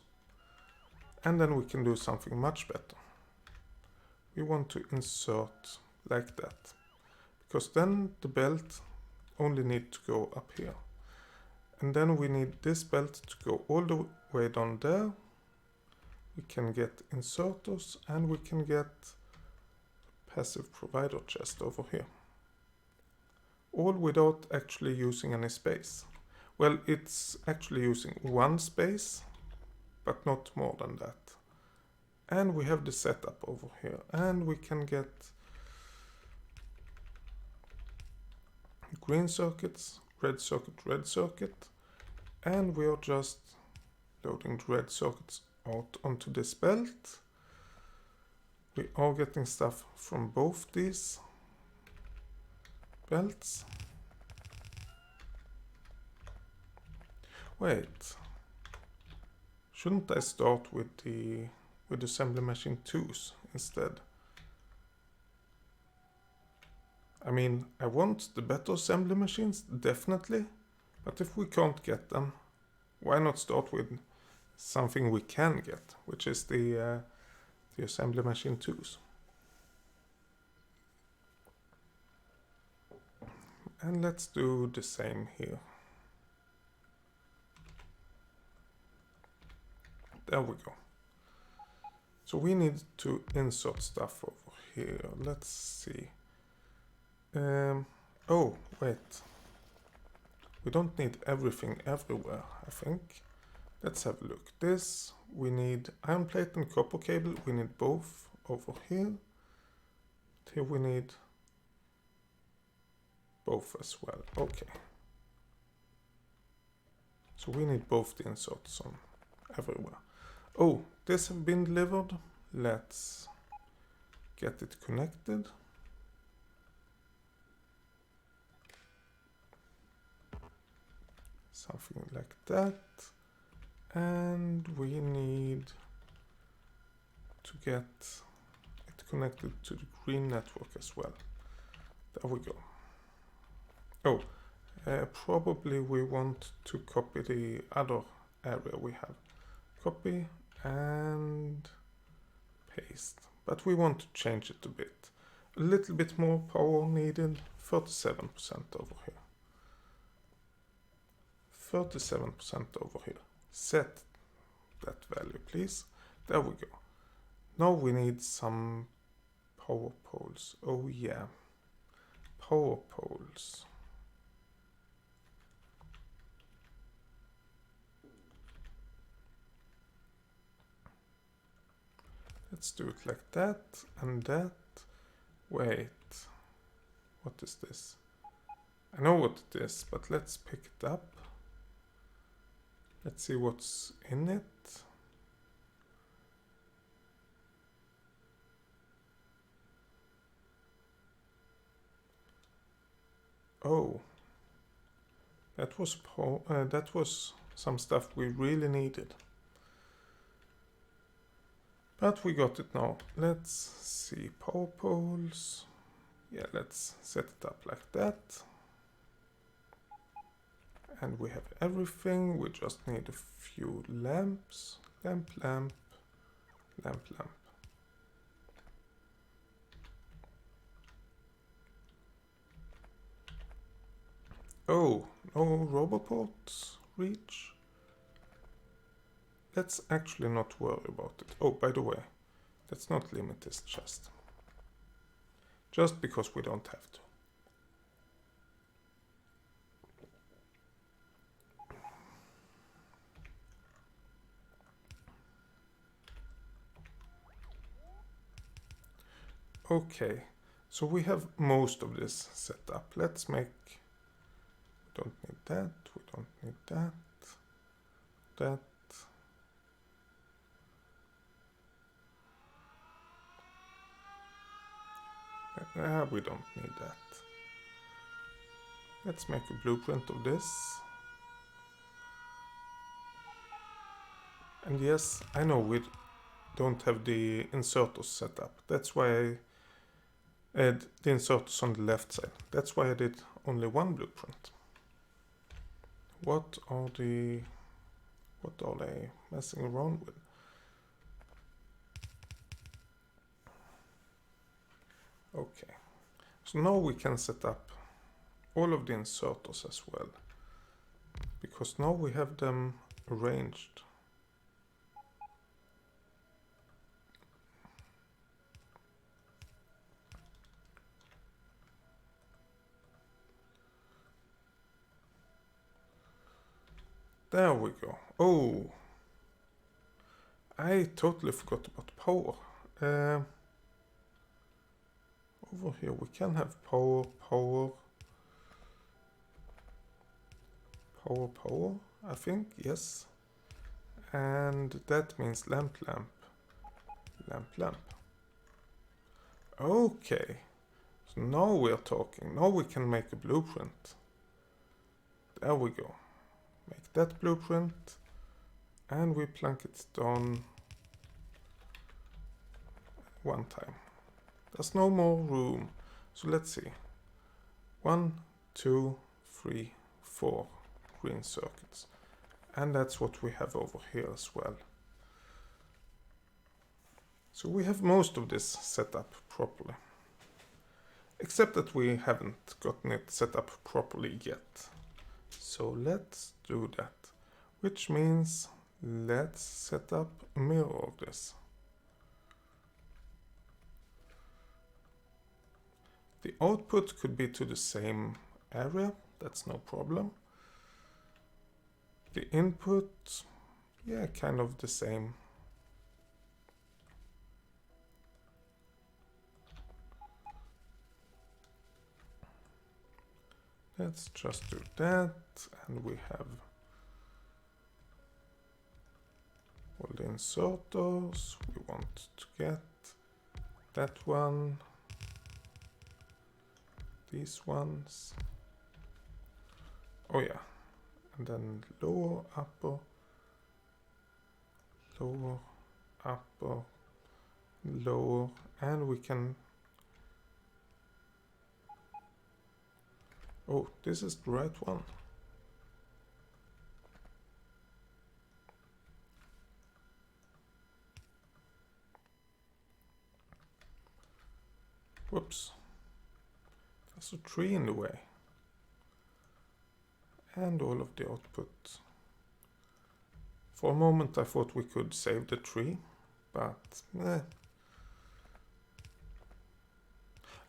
Speaker 1: And then we can do something much better. We want to insert like that. Because then the belt only needs to go up here. And then we need this belt to go all the way down there. We can get inserters and we can get passive provider chest over here. All without actually using any space. Well, it's actually using one space, but not more than that. And we have the setup over here, and we can get green circuits, red circuit, and we are just loading the red circuits out onto this belt. We are getting stuff from both these belts. Wait, shouldn't I start with assembly machine 2s instead? I mean, I want the better assembly machines, definitely, but if we can't get them, why not start with something we can get, which is the assembly machine 2s. And let's do the same here. There we go. So we need to insert stuff over here. Let's see. Oh, wait. We don't need everything everywhere, I think. Let's have a look. This, we need iron plate and copper cable. We need both over here. Here we need both as well. Okay. So we need both the inserts on everywhere. Oh, this has been delivered. Let's get it connected. Something like that. And we need to get it connected to the green network as well. There we go. Oh, probably we want to copy the other area we have. Copy and paste. But we want to change it a bit. A little bit more power needed. 37% over here. 37% over here. Set that value, please. There we go. Now we need some power poles. Oh yeah. Power poles. Let's do it like that and that. Wait. What is this? I know what it is, but let's pick it up. Let's see what's in it. Oh. That was some stuff we really needed. But we got it now. Let's see. Power poles. Yeah, let's set it up like that. And we have everything. We just need a few lamps. Lamp, lamp, lamp, lamp. Oh, no roboports reach. Let's actually not worry about it. Oh, by the way, let's not limit this chest. Just because we don't have to. Okay, so we have most of this set up. Let's make... We don't need that, we don't need that, that. We don't need that. Let's make a blueprint of this. And yes, I know we don't have the inserters set up. That's why I had the inserters on the left side. That's why I did only one blueprint. What are they messing around with? Okay, so now we can set up all of the inserters as well, because now we have them arranged. There we go. Oh, I totally forgot about power. Over here we can have power, I think, yes. And that means lamp. Okay, so now we're talking. Now we can make a blueprint. There we go. Make that blueprint. And we plunk it down one time. There's no more room. So let's see. 1, 2, 3, 4 green circuits. And that's what we have over here as well. So we have most of this set up properly. Except that we haven't gotten it set up properly yet. So let's do that. Which means let's set up a mirror of this. The output could be to the same area, that's no problem. The input, yeah, kind of the same. Let's just do that, and we have all the inserters. We want to get that one, these ones. Oh yeah, and then lower, upper, lower, and we can. Oh, this is the right one. Whoops. There's a tree in the way. And all of the output. For a moment I thought we could save the tree, but eh.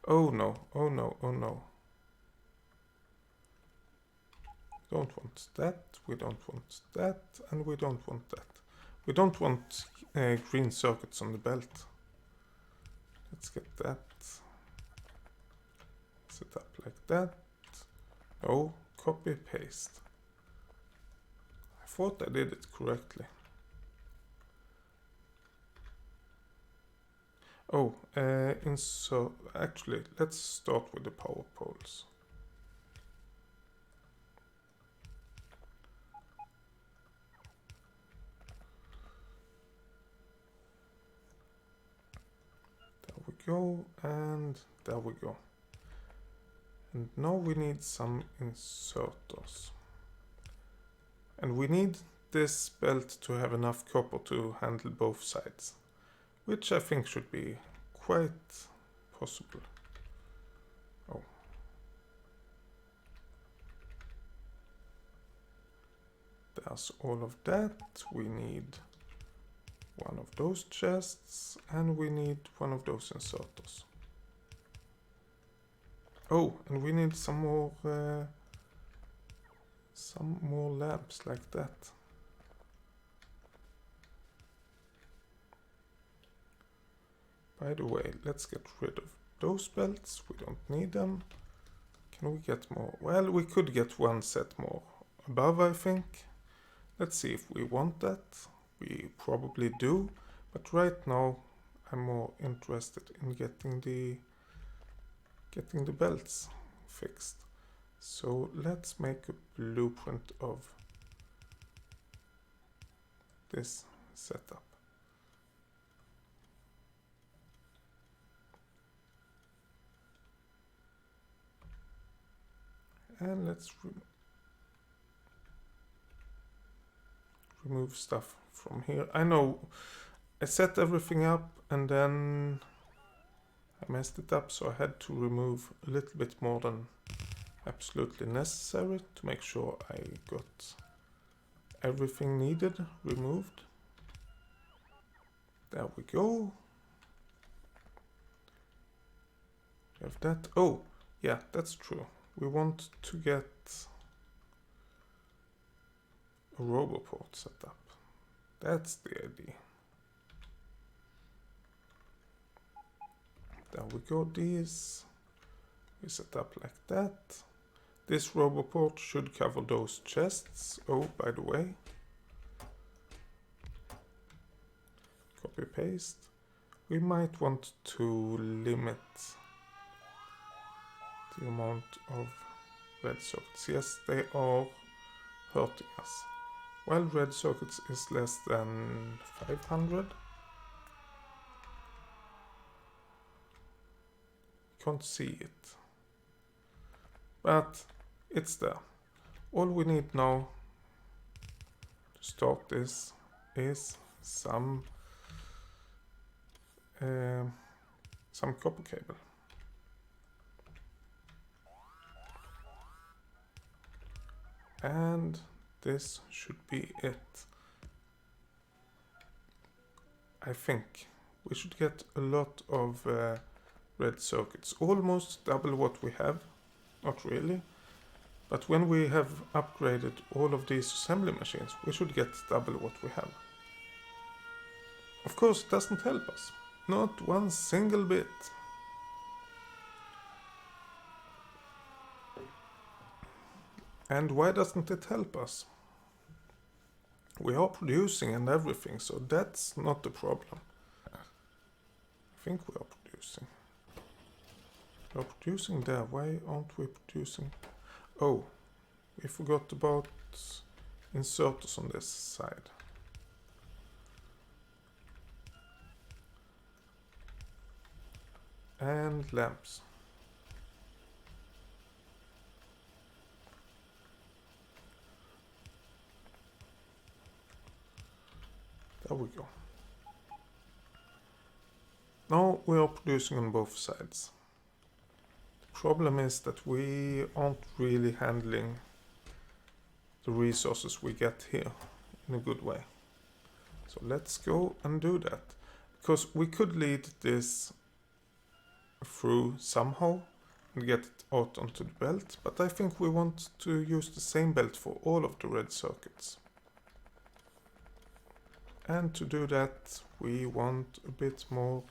Speaker 1: Oh no, oh no, oh no. Don't want that, we don't want that, and we don't want that. We don't want green circuits on the belt. Let's get that. Set up like that. No, copy, paste. I thought I did it correctly. Oh, insert. Actually, let's start with the power poles. There we go, and there we go. And now we need some inserters. And we need this belt to have enough copper to handle both sides, which I think should be quite possible. Oh. There's all of that. We need one of those chests, and we need one of those inserters. Oh, and we need some more lamps like that. By the way, let's get rid of those belts. We don't need them. Can we get more? Well, we could get one set more above, I think. Let's see if we want that. We probably do, but right now I'm more interested in getting the belts fixed. So let's make a blueprint of this setup. And let's remove stuff from here. I know I set everything up and then I messed it up, so I had to remove a little bit more than absolutely necessary to make sure I got everything needed removed. There we go. We have that. Oh, yeah, that's true. We want to get a roboport set up. That's the idea. There we go. These we set up like that. This roboport should cover those chests. Oh, by the way. Copy paste. We might want to limit the amount of red circuits. Yes, they are hurting us. While red circuits is less than 500. Can't see it. But it's there. All we need now to start this is some copper cable. And this should be it. I think we should get a lot of red circuits. Almost double what we have. Not really. But when we have upgraded all of these assembly machines, we should get double what we have. Of course, it doesn't help us. Not one single bit. And why doesn't it help us? We are producing and everything, so that's not the problem. I think we are producing. We are producing there. Why aren't we producing? Oh, we forgot about inserters on this side. And lamps. There we go. Now we are producing on both sides. The problem is that we aren't really handling the resources we get here in a good way. So let's go and do that. Because we could lead this through somehow and get it out onto the belt, but I think we want to use the same belt for all of the red circuits. And to do that we want a bit more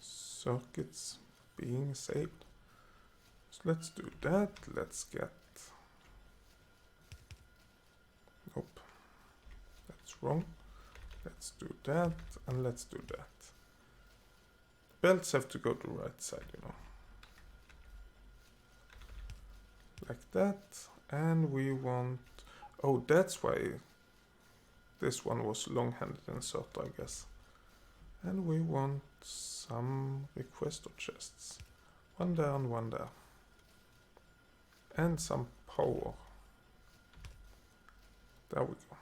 Speaker 1: circuits being saved. So let's do that. Let's get... Nope. That's wrong. Let's do that and let's do that. Belts have to go to the right side, you know. Like that. And we want... Oh, that's why this one was long-handed inserter, I guess. And we want some requester chests. One there and one there. And some power. There we go.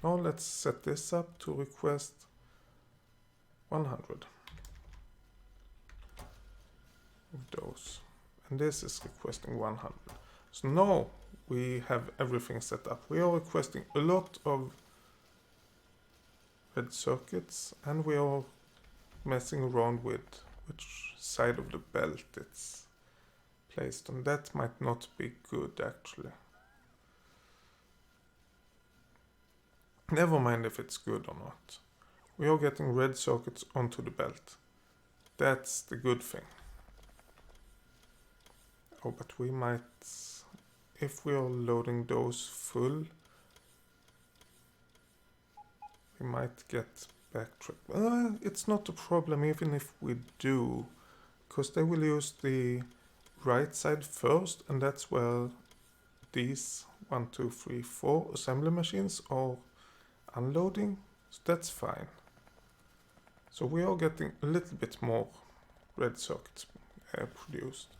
Speaker 1: Now let's set this up to request 100 of those. And this is requesting 100. So now we have everything set up. We are requesting a lot of red circuits and we are messing around with which side of the belt it's placed on. That might not be good actually. Never mind if it's good or not. We are getting red circuits onto the belt. That's the good thing. Oh, but we might, if we are loading those full, we might get backtrack. It's not a problem even if we do, because they will use the right side first, and that's where these 1, 2, 3, 4 assembly machines are unloading, so that's fine. So we are getting a little bit more red circuits produced.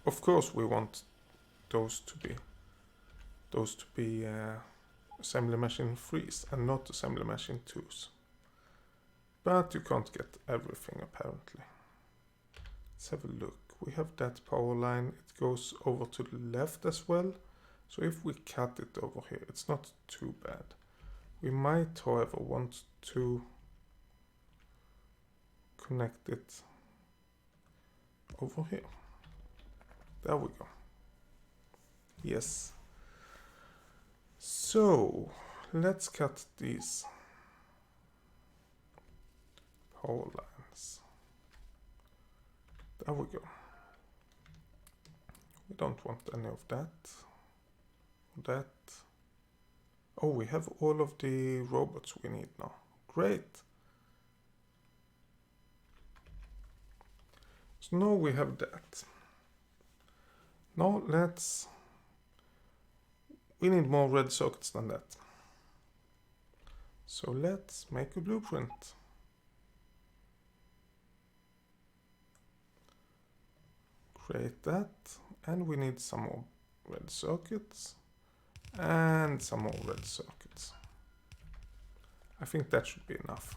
Speaker 1: Of course we want those to be assembly machine 3s and not assembly machine 2s. But you can't get everything apparently. Let's have a look. We have that power line. It goes over to the left as well. So if we cut it over here, it's not too bad. We might, however, want to connect it over here. There we go. Yes. So let's cut these power lines. There we go. We don't want any of that. That. Oh, we have all of the robots we need now. Great. So now we have that. Now we need more red circuits than that. So let's make a blueprint. Create that, and we need some more red circuits and some more red circuits. I think that should be enough.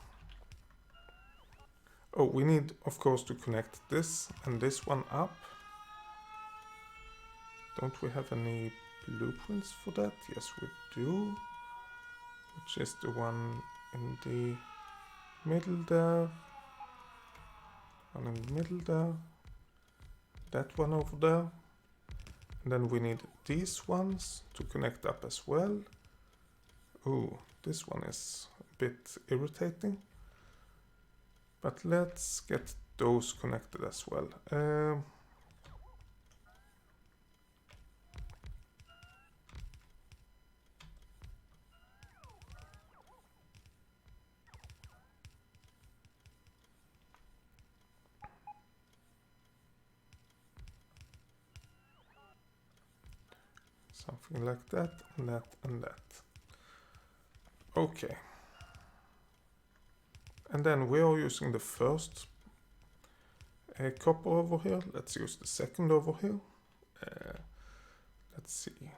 Speaker 1: Oh, we need, of course, to connect this and this one up. Don't we have any blueprints for that? Yes, we do. Which is the one in the middle there. One in the middle there. That one over there. And then we need these ones to connect up as well. Ooh, this one is a bit irritating. But let's get those connected as well. Something like that, and that, and that. Okay. And then we are using the first copper over here. Let's use the second over here. Let's see.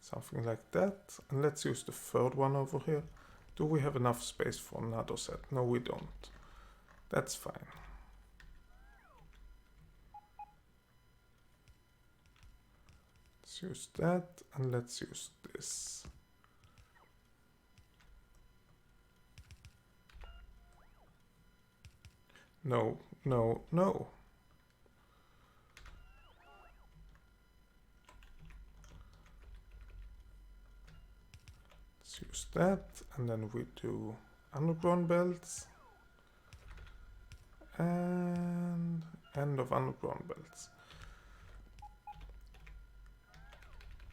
Speaker 1: Something like that. And let's use the third one over here. Do we have enough space for another set? No, we don't. That's fine. Let's use that, and let's use this. No, no, no. Let's use that, and then we do underground belts. And end of underground belts.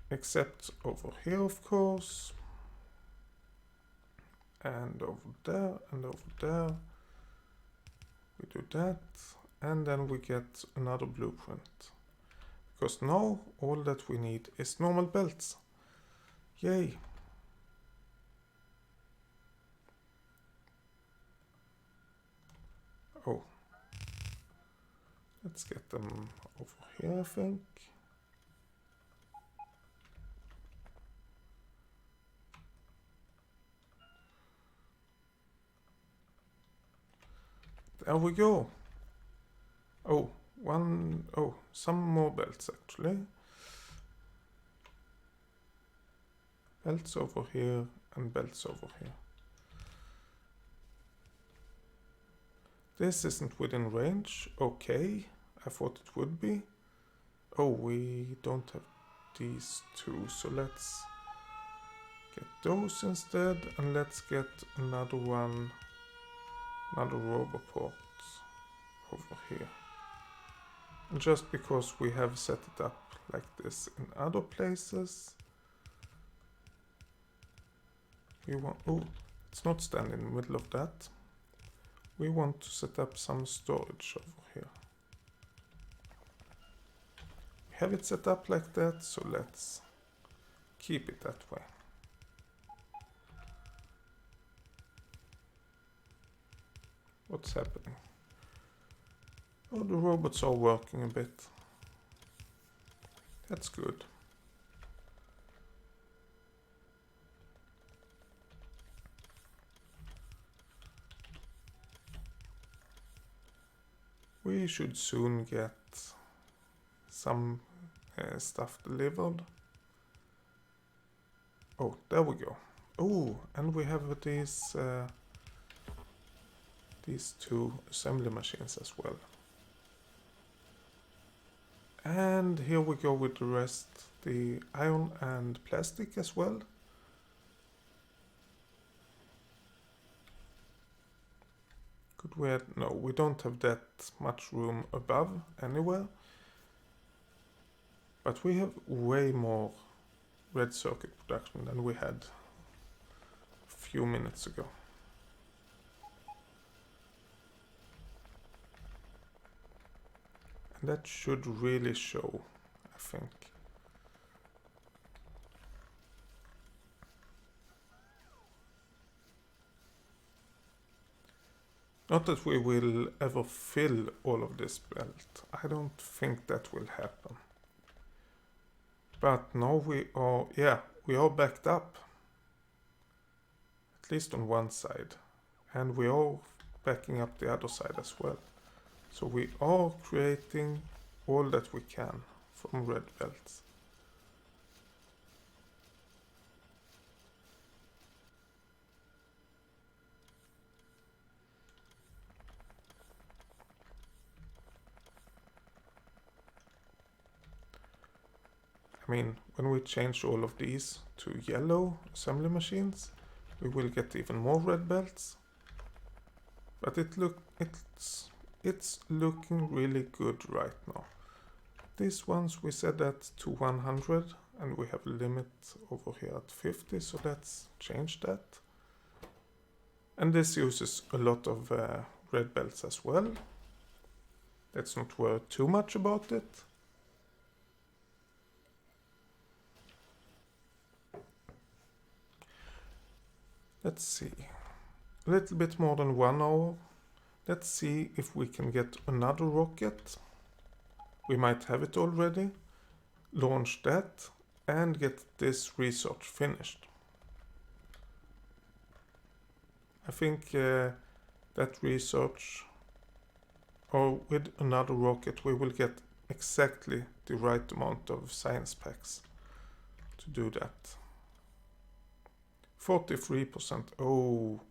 Speaker 1: Except over here, of course. And over there, and over there. We do that, and then we get another blueprint. Because now all that we need is normal belts. Yay! Oh. Let's get them over here, I think. There we go. Oh, some more belts actually. Belts over here and belts over here. This isn't within range. Okay, I thought it would be. Oh, we don't have these two, so let's get those instead, and let's get another one, another roboport over here. And just because we have set it up like this in other places, we want, oh, it's not stand in the middle of that. We want to set up some storage over here. We have it set up like that, so let's keep it that way. What's happening? Oh, the robots are working a bit. That's good. We should soon get some stuff delivered. Oh, there we go. Oh, and we have these two assembly machines as well. And here we go with the rest, the iron and plastic as well. Could we add? No, we don't have that much room above anywhere. But we have way more red circuit production than we had a few minutes ago. And that should really show, I think. Not that we will ever fill all of this belt. I don't think that will happen. But now we are backed up. At least on one side. And we are backing up the other side as well. So we are creating all that we can from red belts. I mean, when we change all of these to yellow assembly machines, we will get even more red belts. But it's looking really good right now. These ones we set that to 100 and we have a limit over here at 50, so let's change that. And this uses a lot of red belts as well. Let's not worry too much about it. Let's see. A little bit more than 1 hour. Let's see if we can get another rocket. We might have it already. Launch that and get this research finished. I think that research, or with another rocket, we will get exactly the right amount of science packs to do that. 43%. Oh.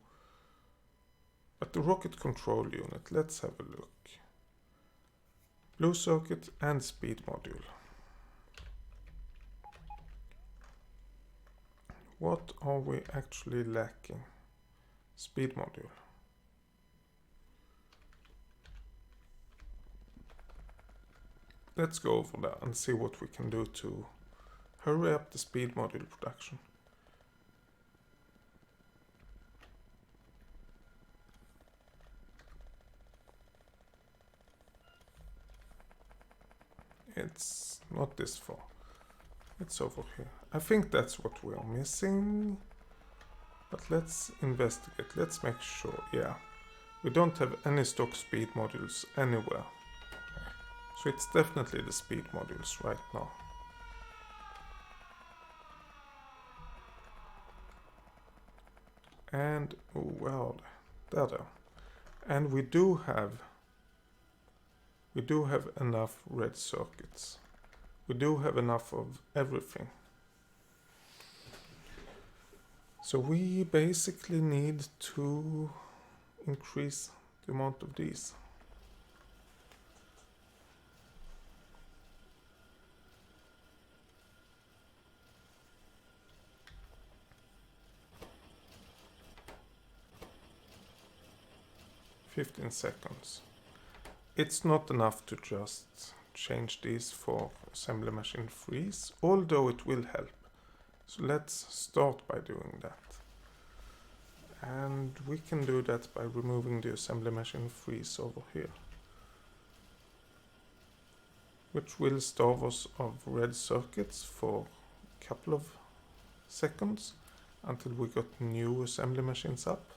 Speaker 1: But the rocket control unit, let's have a look. Blue circuit and speed module. What are we actually lacking? Speed module. Let's go over there and see what we can do to hurry up the speed module production. It's not this far. It's over here. I think that's what we are missing. But let's investigate. Let's make sure. Yeah. We don't have any stock speed modules anywhere. So it's definitely the speed modules right now. And, oh well, there. And we do have enough red circuits. We do have enough of everything. So we basically need to increase the amount of these. "15 seconds. It's not enough to just change these for assembly machine freeze, although it will help. So let's start by doing that. And we can do that by removing the assembly machine freeze over here, which will starve us of red circuits for a couple of seconds until we got new assembly machines up.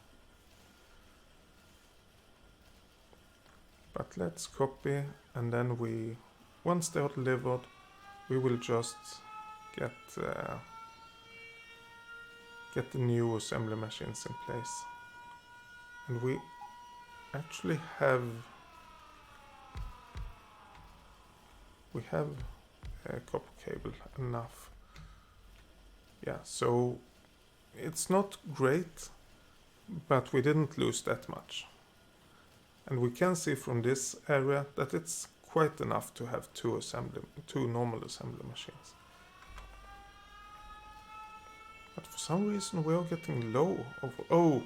Speaker 1: But let's copy, and then once they are delivered, we will just get the new assembly machines in place. And we actually have a copper cable enough. Yeah, so it's not great, but we didn't lose that much. And we can see from this area that it's quite enough to have two normal assembly machines. But for some reason we are getting low over. Oh,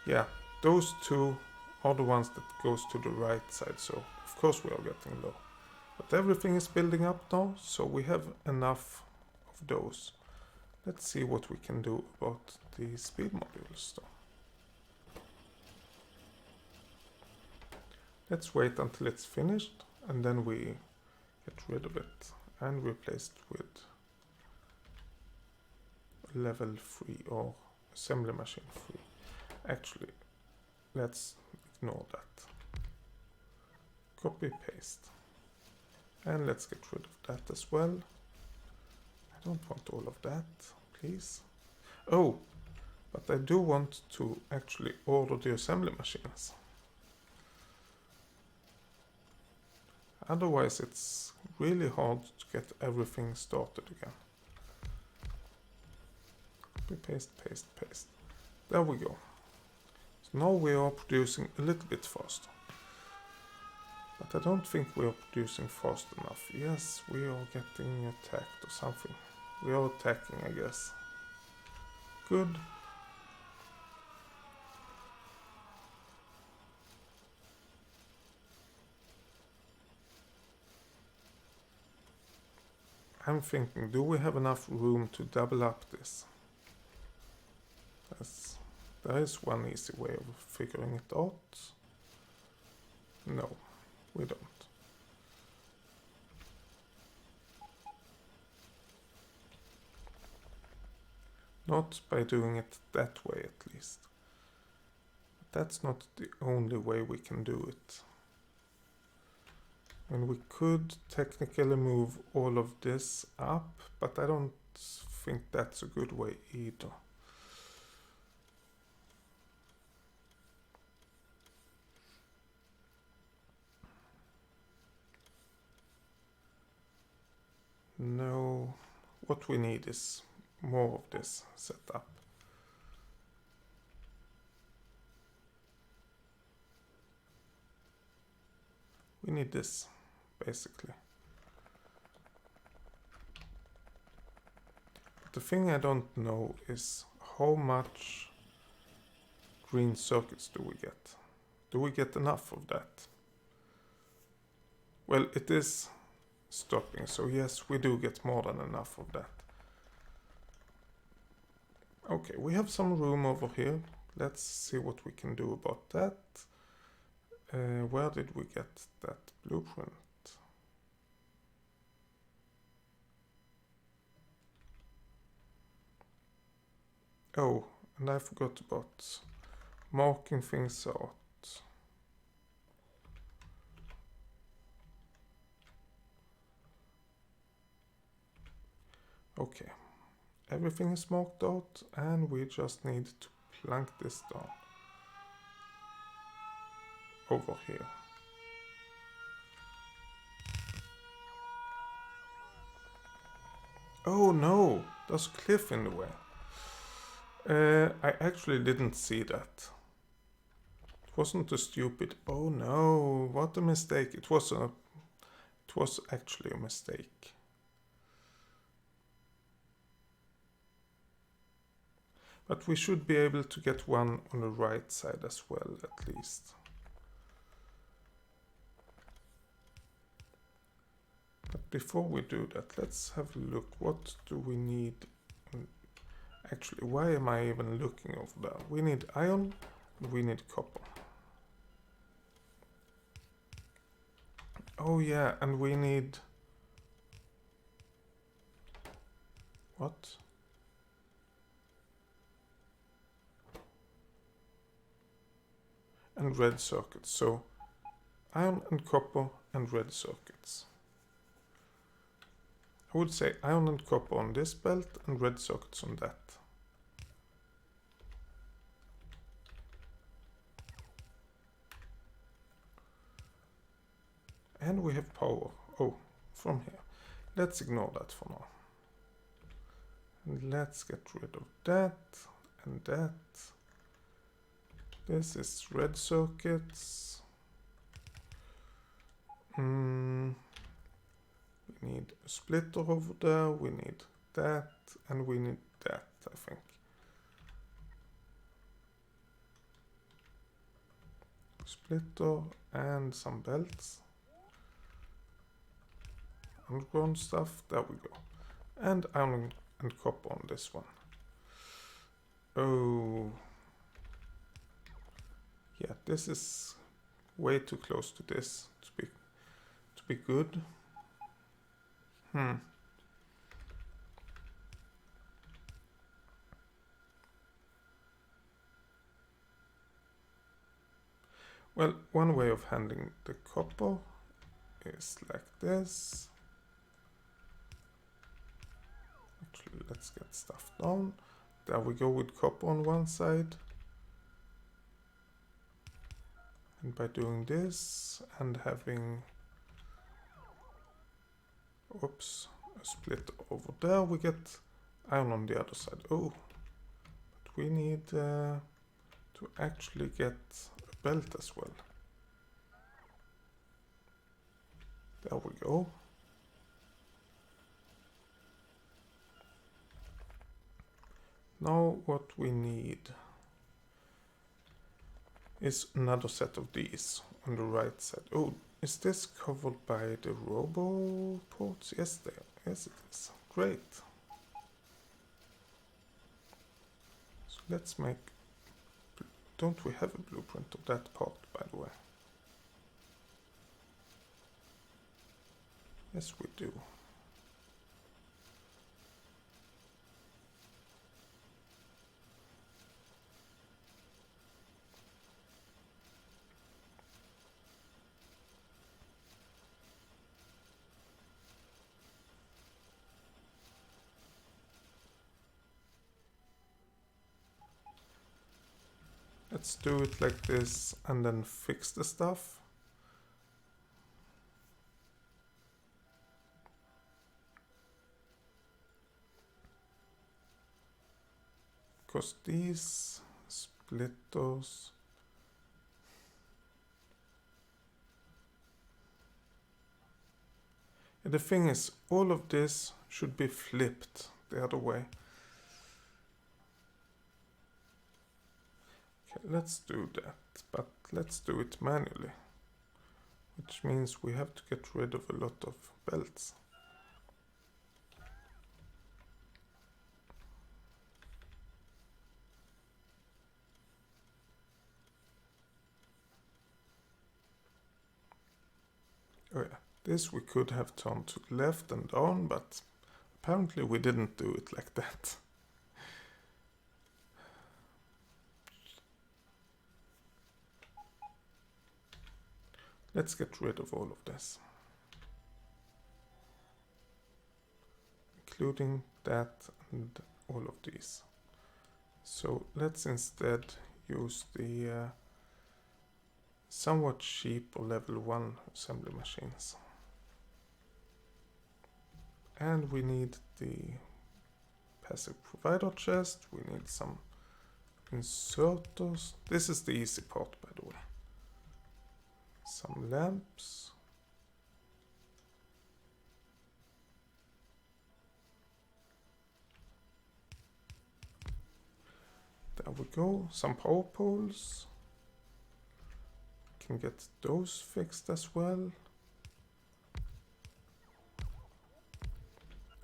Speaker 1: yeah, those two are the ones that goes to the right side, so of course we are getting low. But everything is building up now, so we have enough of those. Let's see what we can do about the speed modules though. Let's wait until it's finished and then we get rid of it and replace it with level 3 or assembly machine 3. Actually, let's ignore that. Copy paste. And let's get rid of that as well. I don't want all of that, please. Oh, but I do want to actually order the assembly machines. Otherwise it's really hard to get everything started again. Copy, paste, paste, paste. There we go. So now we are producing a little bit faster. But I don't think we are producing fast enough. Yes, we are getting attacked or something. We are attacking, I guess. Good. I'm thinking, do we have enough room to double up this? There is one easy way of figuring it out. No, we don't. Not by doing it that way at least. But that's not the only way we can do it. And we could technically move all of this up, but I don't think that's a good way either. No, what we need is more of this setup. We need this, basically. But the thing I don't know is how much green circuits do we get? Do we get enough of that? Well, it is stopping, so yes, we do get more than enough of that. Okay, we have some room over here. Let's see what we can do about that. Where did we get that blueprint? Oh, and I forgot about marking things out. Okay, everything is marked out and we just need to plunk this down over here. Oh no, there's a cliff in the way. I actually didn't see that. It wasn't a stupid, oh no, what a mistake. It was actually a mistake. But we should be able to get one on the right side as well, at least. But before we do that, let's have a look. What do we need? Actually, why am I even looking over there? We need iron and we need copper. Oh yeah, and we need... What? And red circuits. So iron and copper and red circuits. I would say iron and copper on this belt and red circuits on that. And we have power. Oh, from here. Let's ignore that for now. And let's get rid of that and that. This is red circuits. We need a splitter over there, we need that, and we need that, I think. Splitter and some belts. Underground stuff, there we go. And iron and copper on this one. Oh. Yeah, this is way too close to this to be good. Well, one way of handling the copper is like this. Actually, let's get stuff down. There we go with copper on one side. And by doing this and having, oops, a split over there, we get iron on the other side. Oh, but we need to actually get a belt as well. There we go. Now what we need is another set of these on the right side. Oh, is this covered by the robo ports? Yes, they are. Yes, it is. Great. So let's make... Don't we have a blueprint of that part, by the way? Yes, we do. Let's do it like this and then fix the stuff. Because these splitters... And the thing is, all of this should be flipped the other way. Let's do that, but let's do it manually, which means we have to get rid of a lot of belts. Oh yeah, this we could have turned to the left and down, but apparently we didn't do it like that. Let's get rid of all of this, including that and all of these. So let's instead use the somewhat cheaper level 1 assembly machines. And we need the passive provider chest, we need some inserters. This is the easy part, by the way. Some lamps. There we go, some power poles. Can get those fixed as well.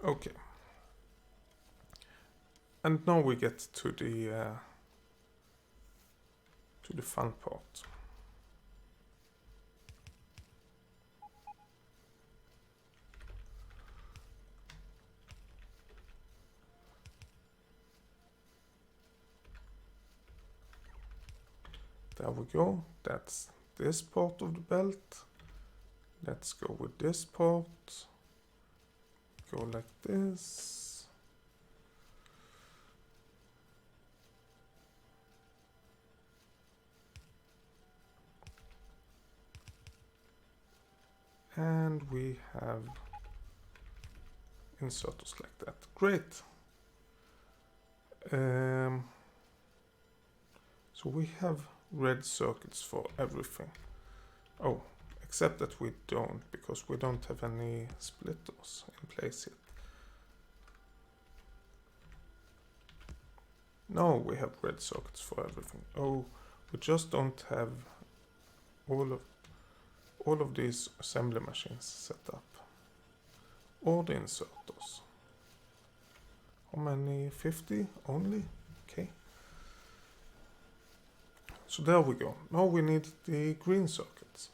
Speaker 1: Okay. And now we get to the fun part. There we go, that's this part of the belt. Let's go with this part. Go like this. And we have inserters like that. Great. So we have red circuits for everything. Oh, except that we don't, because we don't have any splitters in place yet. No, we have red circuits for everything. Oh, we just don't have all of these assembly machines set up. Or the inserters. How many? 50 only? Okay. So there we go. Now we need the green circuits,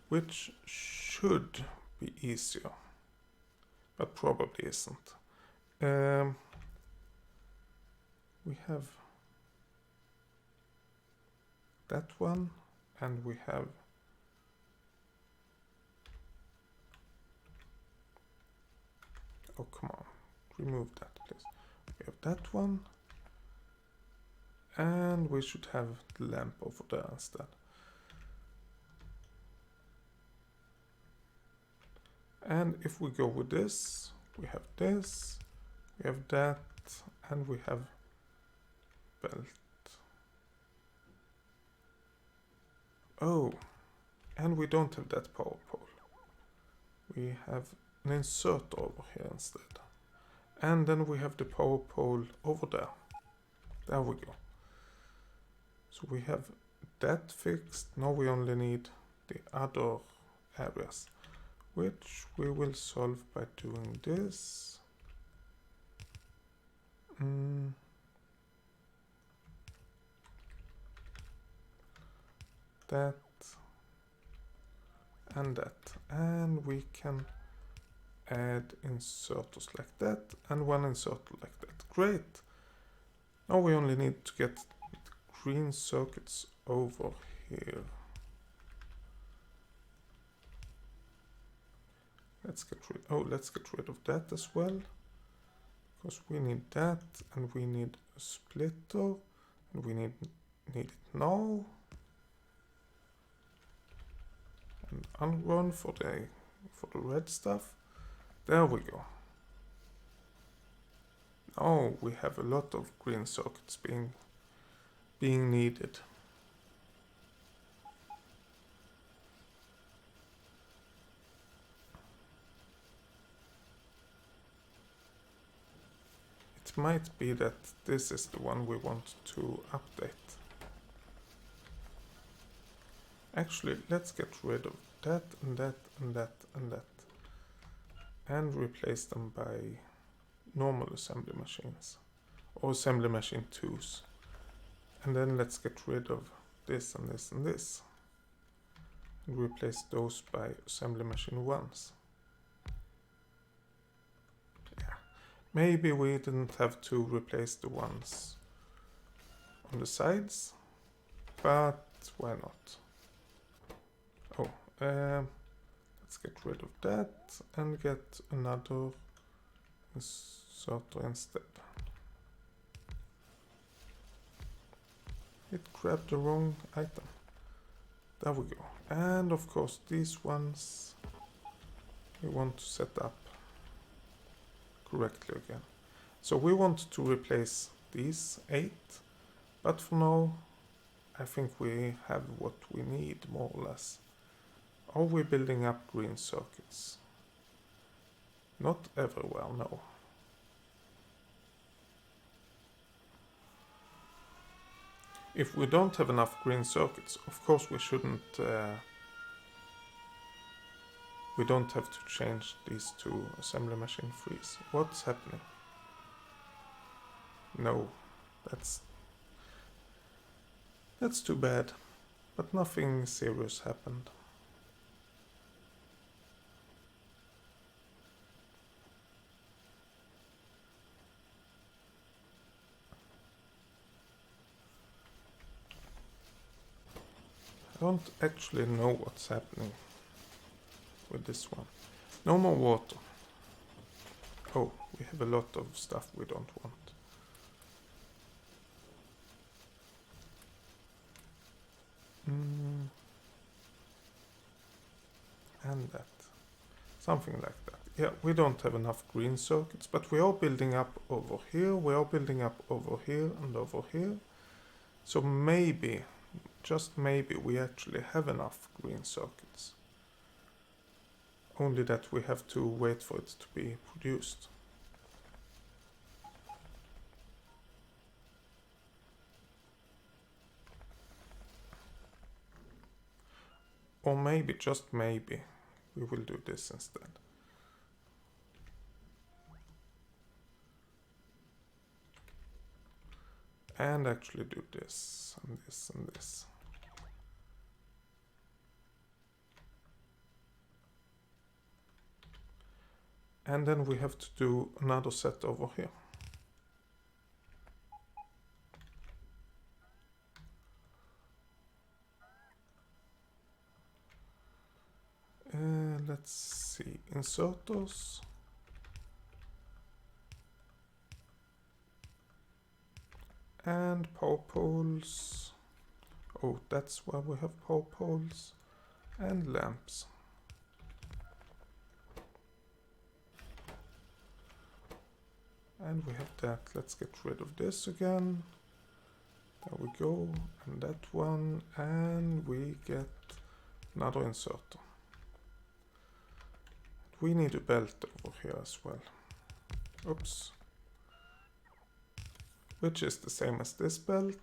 Speaker 1: which should be easier, but probably isn't. We have that one, and we have oh, come on, remove that, please. We have that one, and we should have the lamp over there instead. And if we go with this, we have this, we have that, and we have belt. Oh, and we don't have that power pole. We have an inserter over here instead. And then we have the power pole over there. There we go. So we have that fixed. Now we only need the other areas, which we will solve by doing this. That and that, and we can add inserters like that and one inserter like that. Great. Now we only need to get green circuits over here. Let's get rid of that as well, because we need that, and we need a splitter, and we need it now. And unrun for the red stuff. There we go. Now we have a lot of green circuits being needed. It might be that this is the one we want to update. Actually, let's get rid of that and that and that and that, and replace them by normal assembly machines, or assembly machine 2s. And then let's get rid of this and this and this, and replace those by assembly machine 1s. Yeah, maybe we didn't have to replace the ones on the sides, but why not? Oh, let's get rid of that and get another inserter instead. It grabbed the wrong item. There we go. And of course these ones we want to set up correctly again. So we want to replace these 8, but for now I think we have what we need, more or less. Are we building up green circuits? Not everywhere, no. If we don't have enough green circuits, of course we shouldn't... we don't have to change these to assembly machine 3s. What's happening? No, that's too bad, but nothing serious happened. I don't actually know what's happening with this one. No more water. Oh, we have a lot of stuff we don't want. And that. Something like that. yeah, we don't have enough green circuits, but we are building up over here, we are building up over here and over here. So maybe, just maybe, we actually have enough green circuits. Only that we have to wait for it to be produced. Or maybe, just maybe, we will do this instead. And actually do this, and this, and this. And then we have to do another set over here. Let's see, inserters. And power poles. Oh, that's where we have power poles. And lamps. And we have that. Let's get rid of this again. There we go. And that one. And we get another inserter. We need a belt over here as well. Oops. Which is the same as this belt.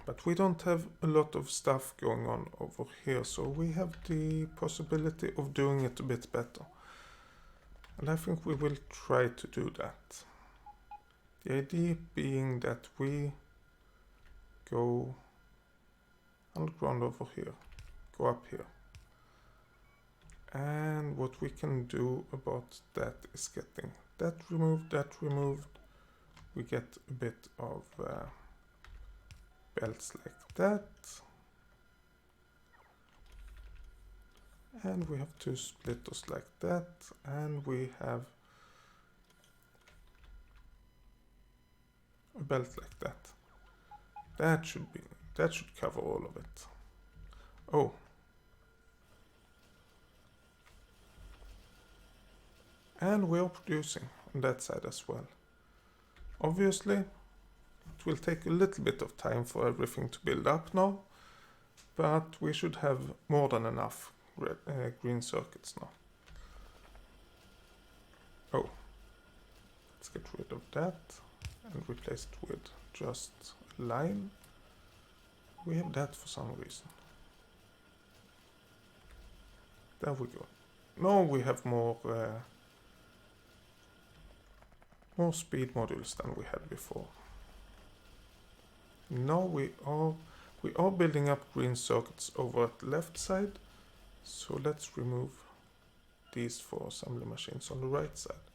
Speaker 1: But we don't have a lot of stuff going on over here, so we have the possibility of doing it a bit better. And I think we will try to do that. The idea being that we go underground over here, go up here. And what we can do about that is getting that removed. We get a bit of belts like that. And we have two splitters like that. And we have a belt like that. That should cover all of it. Oh. And we are producing on that side as well. Obviously, it will take a little bit of time for everything to build up now, but we should have more than enough green circuits now. Oh, let's get rid of that and replace it with just a line. We have that for some reason. There we go. Now we have more speed modules than we had before. Now we are building up green circuits over at the left side. So let's remove these for assembly machines on the right side.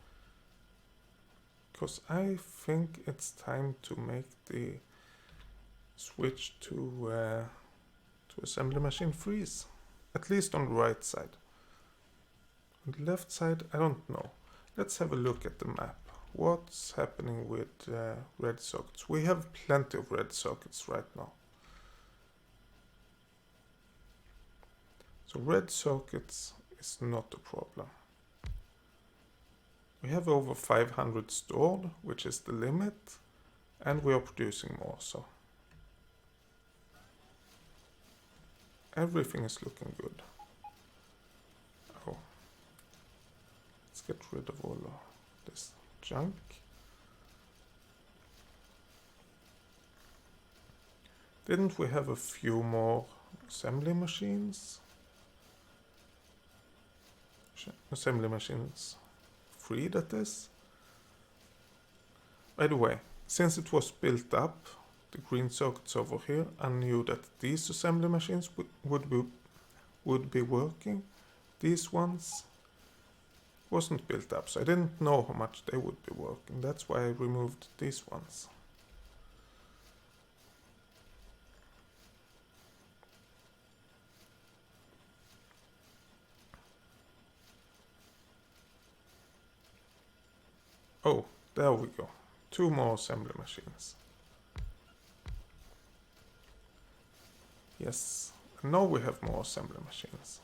Speaker 1: Because I think it's time to make the switch to assembly machine freeze. At least on the right side. On the left side, I don't know. Let's have a look at the map. What's happening with red circuits? We have plenty of red circuits right now. So red circuits is not a problem. We have over 500 stored, which is the limit, and we are producing more, so everything is looking good. Oh, let's get rid of all of this junk. Didn't we have a few more assembly machines? Assembly machines free, that is. By the way, since it was built up, the green circuits over here, I knew that these assembly machines would be working. These ones wasn't built up, so I didn't know how much they would be working. That's why I removed these ones. Oh, there we go. 2 more assembly machines. Yes, And now we have more assembly machines.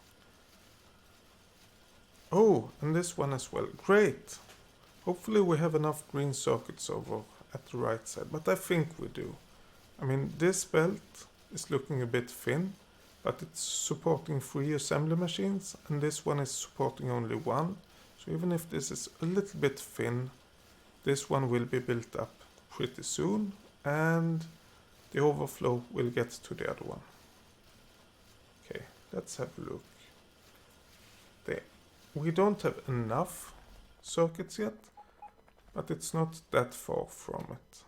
Speaker 1: Oh, and this one as well. Great! Hopefully we have enough green circuits over at the right side, but I think we do. I mean, this belt is looking a bit thin, but it's supporting 3 assembly machines, and this one is supporting only 1. So even if this is a little bit thin, this one will be built up pretty soon, and the overflow will get to the other one. Okay, let's have a look. There. We don't have enough circuits yet, but it's not that far from it.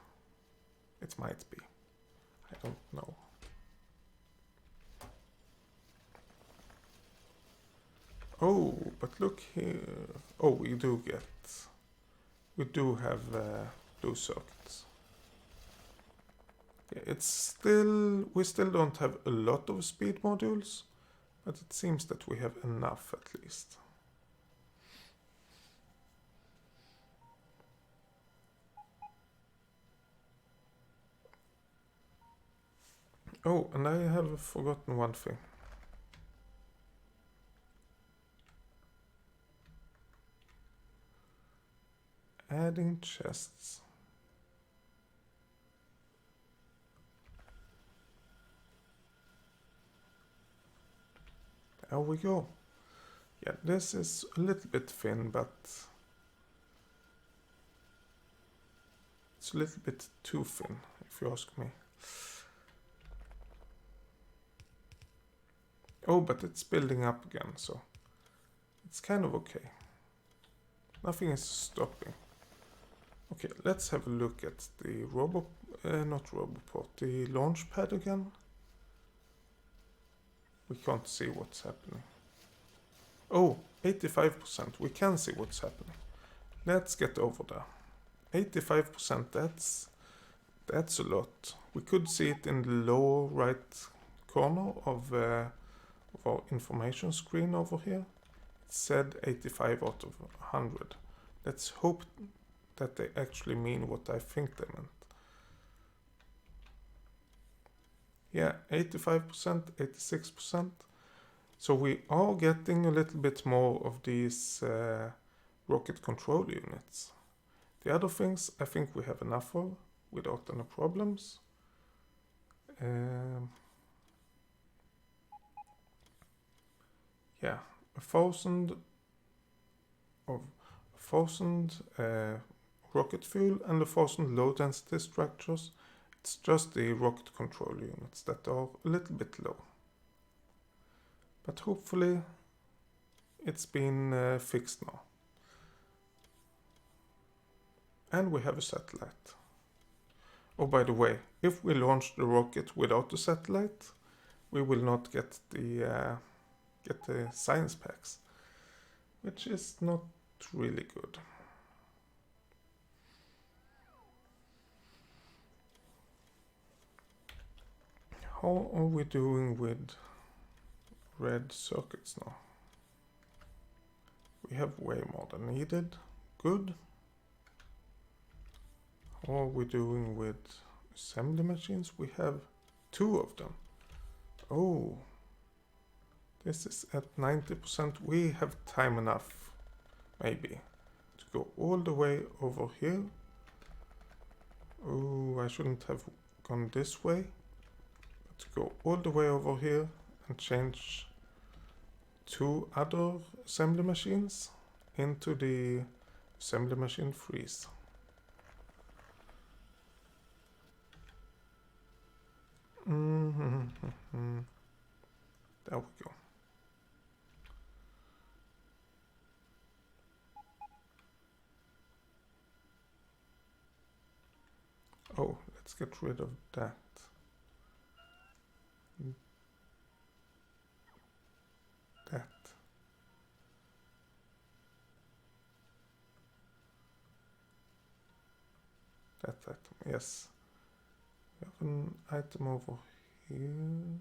Speaker 1: It might be. I don't know. Oh, but look here. Oh, we do have blue circuits. Yeah, we still don't have a lot of speed modules, but it seems that we have enough at least. Oh, and I have forgotten one thing. Adding chests. There we go. Yeah, this is a little bit thin, but it's a little bit too thin, if you ask me. Oh, but it's building up again, so it's kind of okay. Nothing is stopping. Okay, let's have a look at the the launch pad again. We can't see what's happening. Oh, 85%. We can see what's happening. Let's get over there. 85%, that's a lot. We could see it in the lower right corner of our information screen over here. It said 85 out of 100. Let's hope that they actually mean what I think they meant. Yeah, 85%, 86%. So we are getting a little bit more of these rocket control units. The other things I think we have enough of without any problems. Yeah, 1,000 rocket fuel and 1,000 low density structures. It's just the rocket control units that are a little bit low. But hopefully it's been fixed now. And we have a satellite. Oh, by the way, if we launch the rocket without the satellite, we will not get the science packs, which is not really good. How are we doing with red circuits now? We have way more than needed. Good. How are we doing with assembly machines? We have 2 of them. Oh, this is at 90%. We have time enough, maybe, to go all the way over here. Oh, I shouldn't have gone this way. But to go all the way over here and change 2 other assembly machines into the assembly machine freeze. There we go. Oh, let's get rid of that. That item, yes. We have an item over here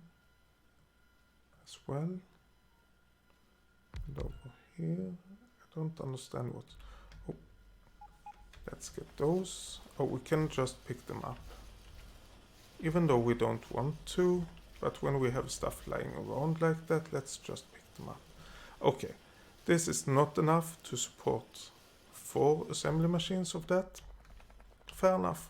Speaker 1: as well. And over here. I don't understand what. Oh, let's get those. Oh, we can just pick them up. Even though we don't want to. But when we have stuff lying around like that, let's just pick them up. Okay, this is not enough to support 4 assembly machines of that. Fair enough.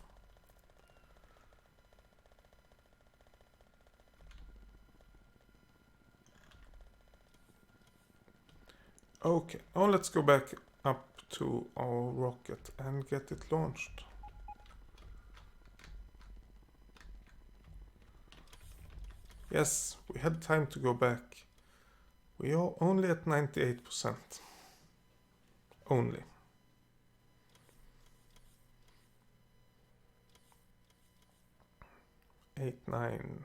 Speaker 1: Okay, now let's go back up to our rocket and get it launched. Yes, we had time to go back. We are only at 98%. Only. Eight, 9,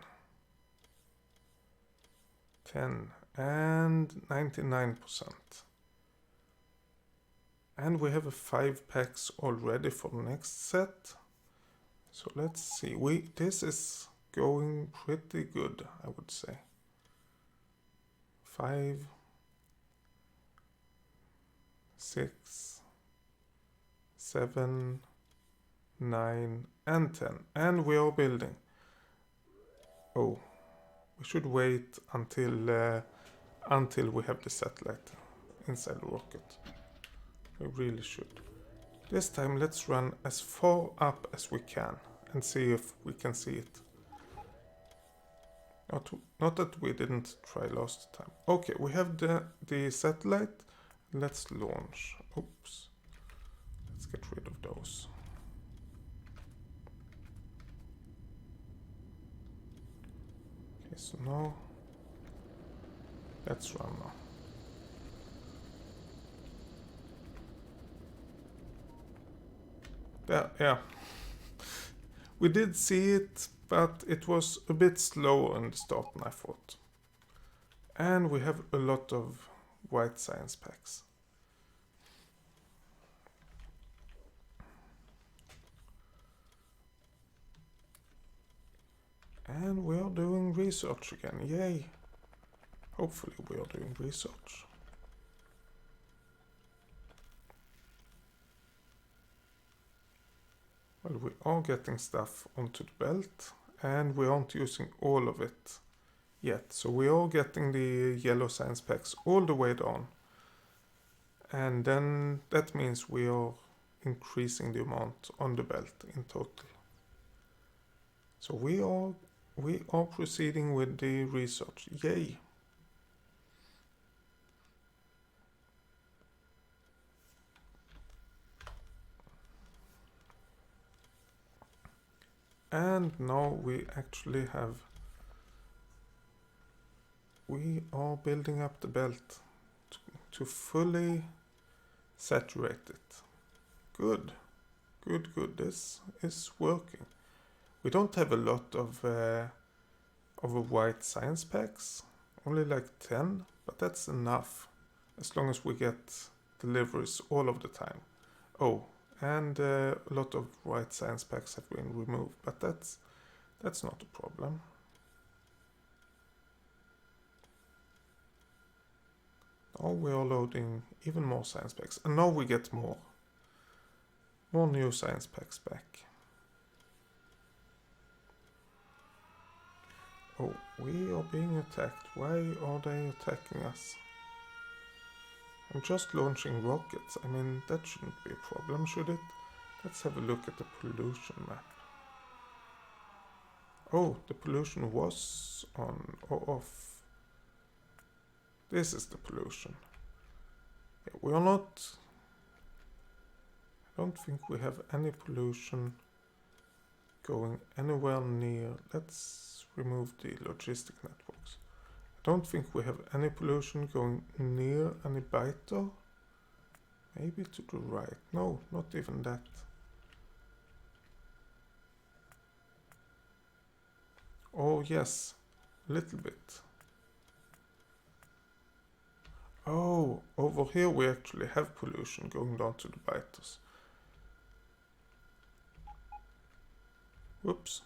Speaker 1: 10, and 99%. And we have 5 packs already for the next set. So let's see. This is going pretty good, I would say. 5, 6, 7, 9, and 10. And we are building. Oh, we should wait until we have the satellite inside the rocket. We really should. This time let's run as far up as we can and see if we can see it. Not that we didn't try last time. Okay, we have the satellite. Let's launch. Oops. Let's get rid of those. Okay, so now let's run now. There, yeah. We did see it, but it was a bit slower in the start than I thought. And we have a lot of white science packs. And we are doing research again, yay! Hopefully we are doing research. Well, we are getting stuff onto the belt, and we aren't using all of it yet. So we are getting the yellow science packs all the way down. And then that means we are increasing the amount on the belt in total. So we are proceeding with the research, yay! And now we actually have... We are building up the belt to fully saturate it. Good. Good, good. This is working. We don't have a lot of white science packs. Only like 10, but that's enough. As long as we get deliveries all of the time. Oh, and a lot of white science packs have been removed, but that's not a problem. Now we are loading even more science packs, and now we get more new science packs back. Oh, we are being attacked. Why are they attacking us? I'm just launching rockets. I mean, that shouldn't be a problem, should it? Let's have a look at the pollution map. Oh, the pollution was on or off. This is the pollution. Yeah, we are not... I don't think we have any pollution going anywhere near... Let's remove the logistic networks. I don't think we have any pollution going near any biter. Maybe to the right. No, not even that. Oh yes, a little bit. Oh, over here we actually have pollution going down to the biters. Whoops.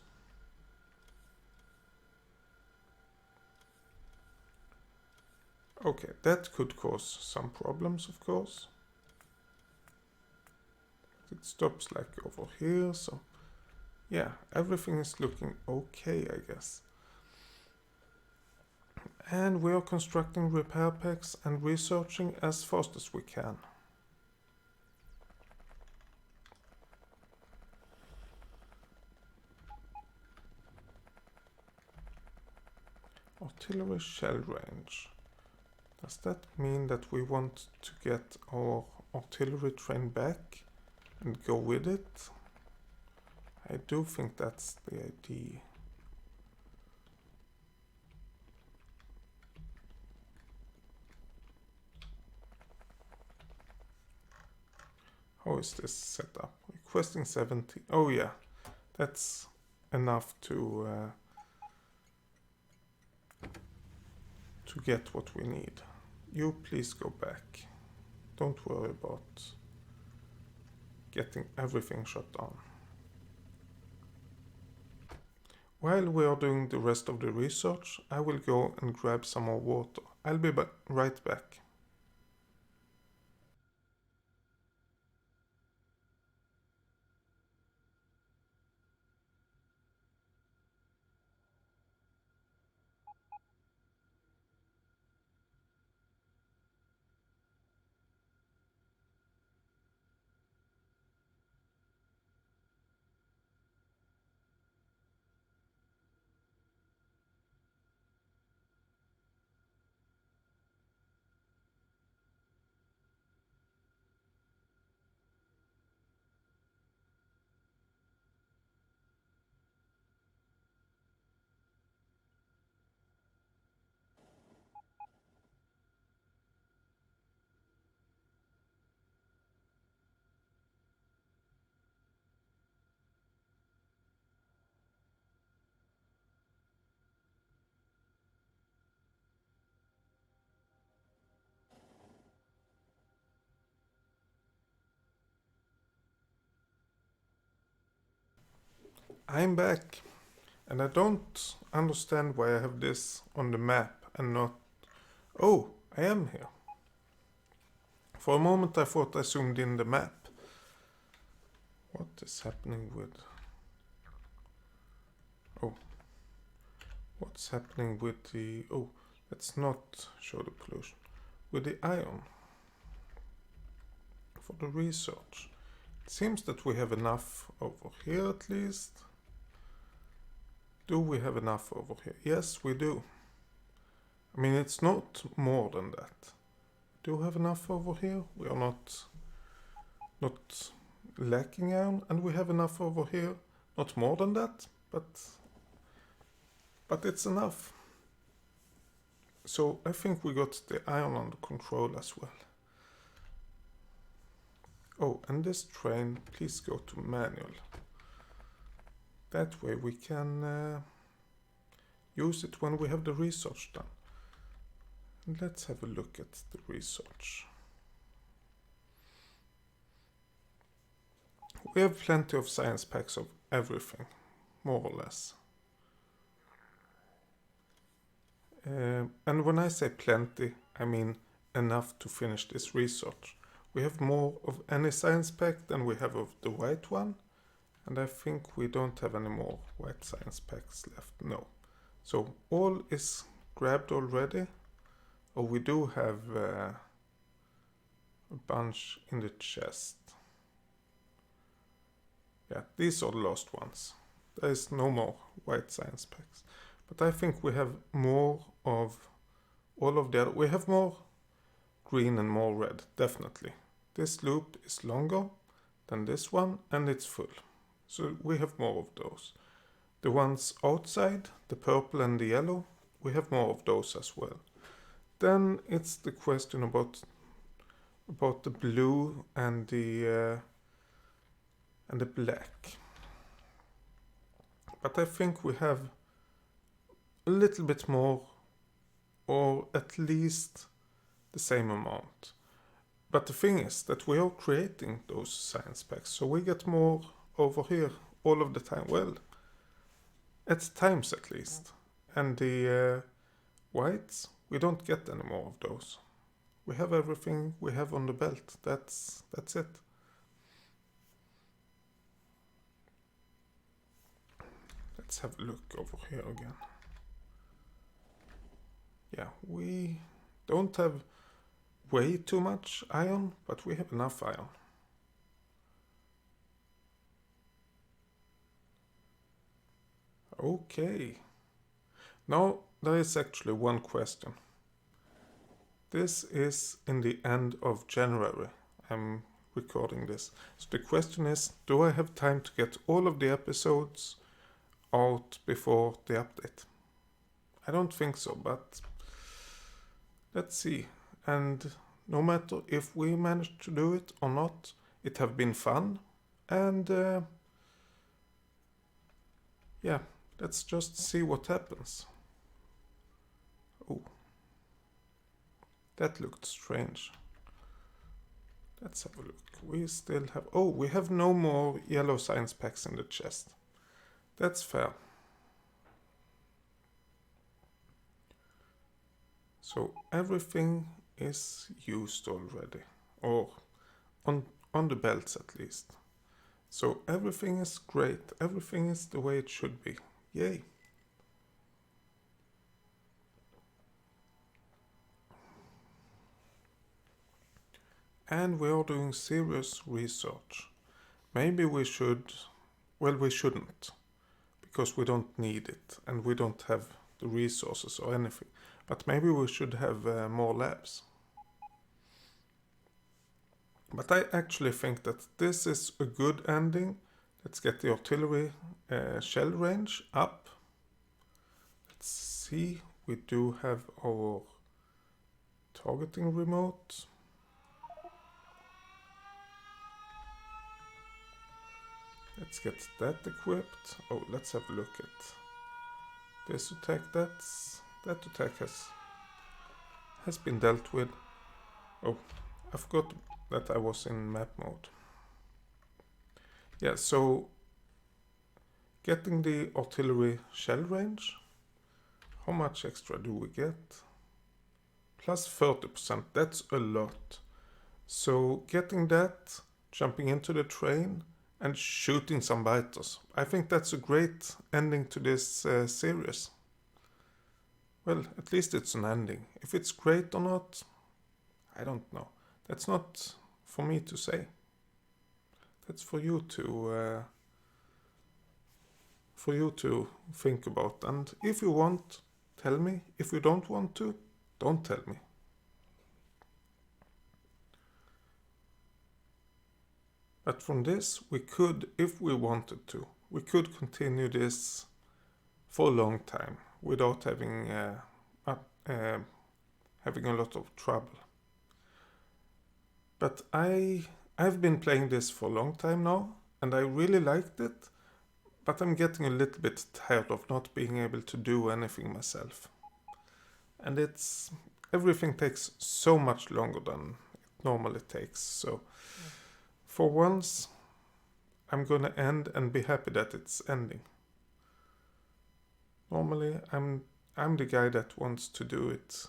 Speaker 1: Okay, that could cause some problems, of course. It stops like over here, so yeah, everything is looking okay, I guess. And we are constructing repair packs and researching as fast as we can. Artillery shell range. Does that mean that we want to get our artillery train back and go with it? I do think that's the idea. How is this set up? Requesting 70. Oh yeah, that's enough to get what we need. You please go back. Don't worry about getting everything shut down. While we are doing the rest of the research, I will go and grab some more water. I'll be right back. I'm back, and I don't understand why I have this on the map and not... Oh, I am here. For a moment I thought I zoomed in the map. What is happening with... Oh. What's happening with the... Oh, let's not show the pollution. With the iron. For the research. It seems that we have enough over here at least. Do we have enough over here? Yes, we do. I mean, it's not more than that. Do we have enough over here? We are not lacking iron, and we have enough over here. Not more than that, but it's enough. So I think we got the iron under control as well. Oh, and this train, please go to manual. That way we can use it when we have the research done. And let's have a look at the research. We have plenty of science packs of everything, more or less. And when I say plenty, I mean enough to finish this research. We have more of any science pack than we have of the white one. And I think we don't have any more white science packs left, no. So all is grabbed already. Oh, we do have a bunch in the chest. Yeah, these are the last ones. There is no more white science packs. But I think we have more of all of the other. We have more green and more red, definitely. This loop is longer than this one, and it's full. So we have more of those. The ones outside, the purple and the yellow, we have more of those as well. Then it's the question about the blue and the black. But I think we have a little bit more, or at least the same amount. But the thing is that we are creating those science packs, so we get more over here all of the time. Well, at times at least. And the whites, we don't get any more of those. We have everything we have on the belt. That's it. Let's have a look over here again. Yeah, we don't have way too much iron, but we have enough iron. Okay. Now there is actually one question. This is in the end of January. I'm recording this. So the question is, do I have time to get all of the episodes out before the update? I don't think so, but let's see. And no matter if we manage to do it or not, it have been fun. And yeah, let's just see what happens. Oh, that looked strange. Let's have a look. We still have... Oh, we have no more yellow science packs in the chest. That's fair. So everything is used already. Or on the belts at least. So everything is great. Everything is the way it should be. Yay. And we are doing serious research. Maybe we should... Well, we shouldn't. Because we don't need it. And we don't have the resources or anything. But maybe we should have more labs. But I actually think that this is a good ending. Let's get the artillery shell range up. Let's see. We do have our targeting remote. Let's get that equipped. Oh, let's have a look at this attack. That attack has been dealt with. Oh, I forgot that I was in map mode. Yeah, so getting the artillery shell range. How much extra do we get? Plus 30%, that's a lot. So getting that, jumping into the train and shooting some biters. I think that's a great ending to this series. Well, at least it's an ending. If it's great or not, I don't know. That's not for me to say. That's for you to think about. And if you want, tell me. If you don't want to, don't tell me. But from this, we could, if we wanted to, we could continue this for a long time without having a lot of trouble. But I've been playing this for a long time now, and I really liked it, but I'm getting a little bit tired of not being able to do anything myself. And everything takes so much longer than it normally takes, so for once I'm gonna end and be happy that it's ending. Normally I'm the guy that wants to do it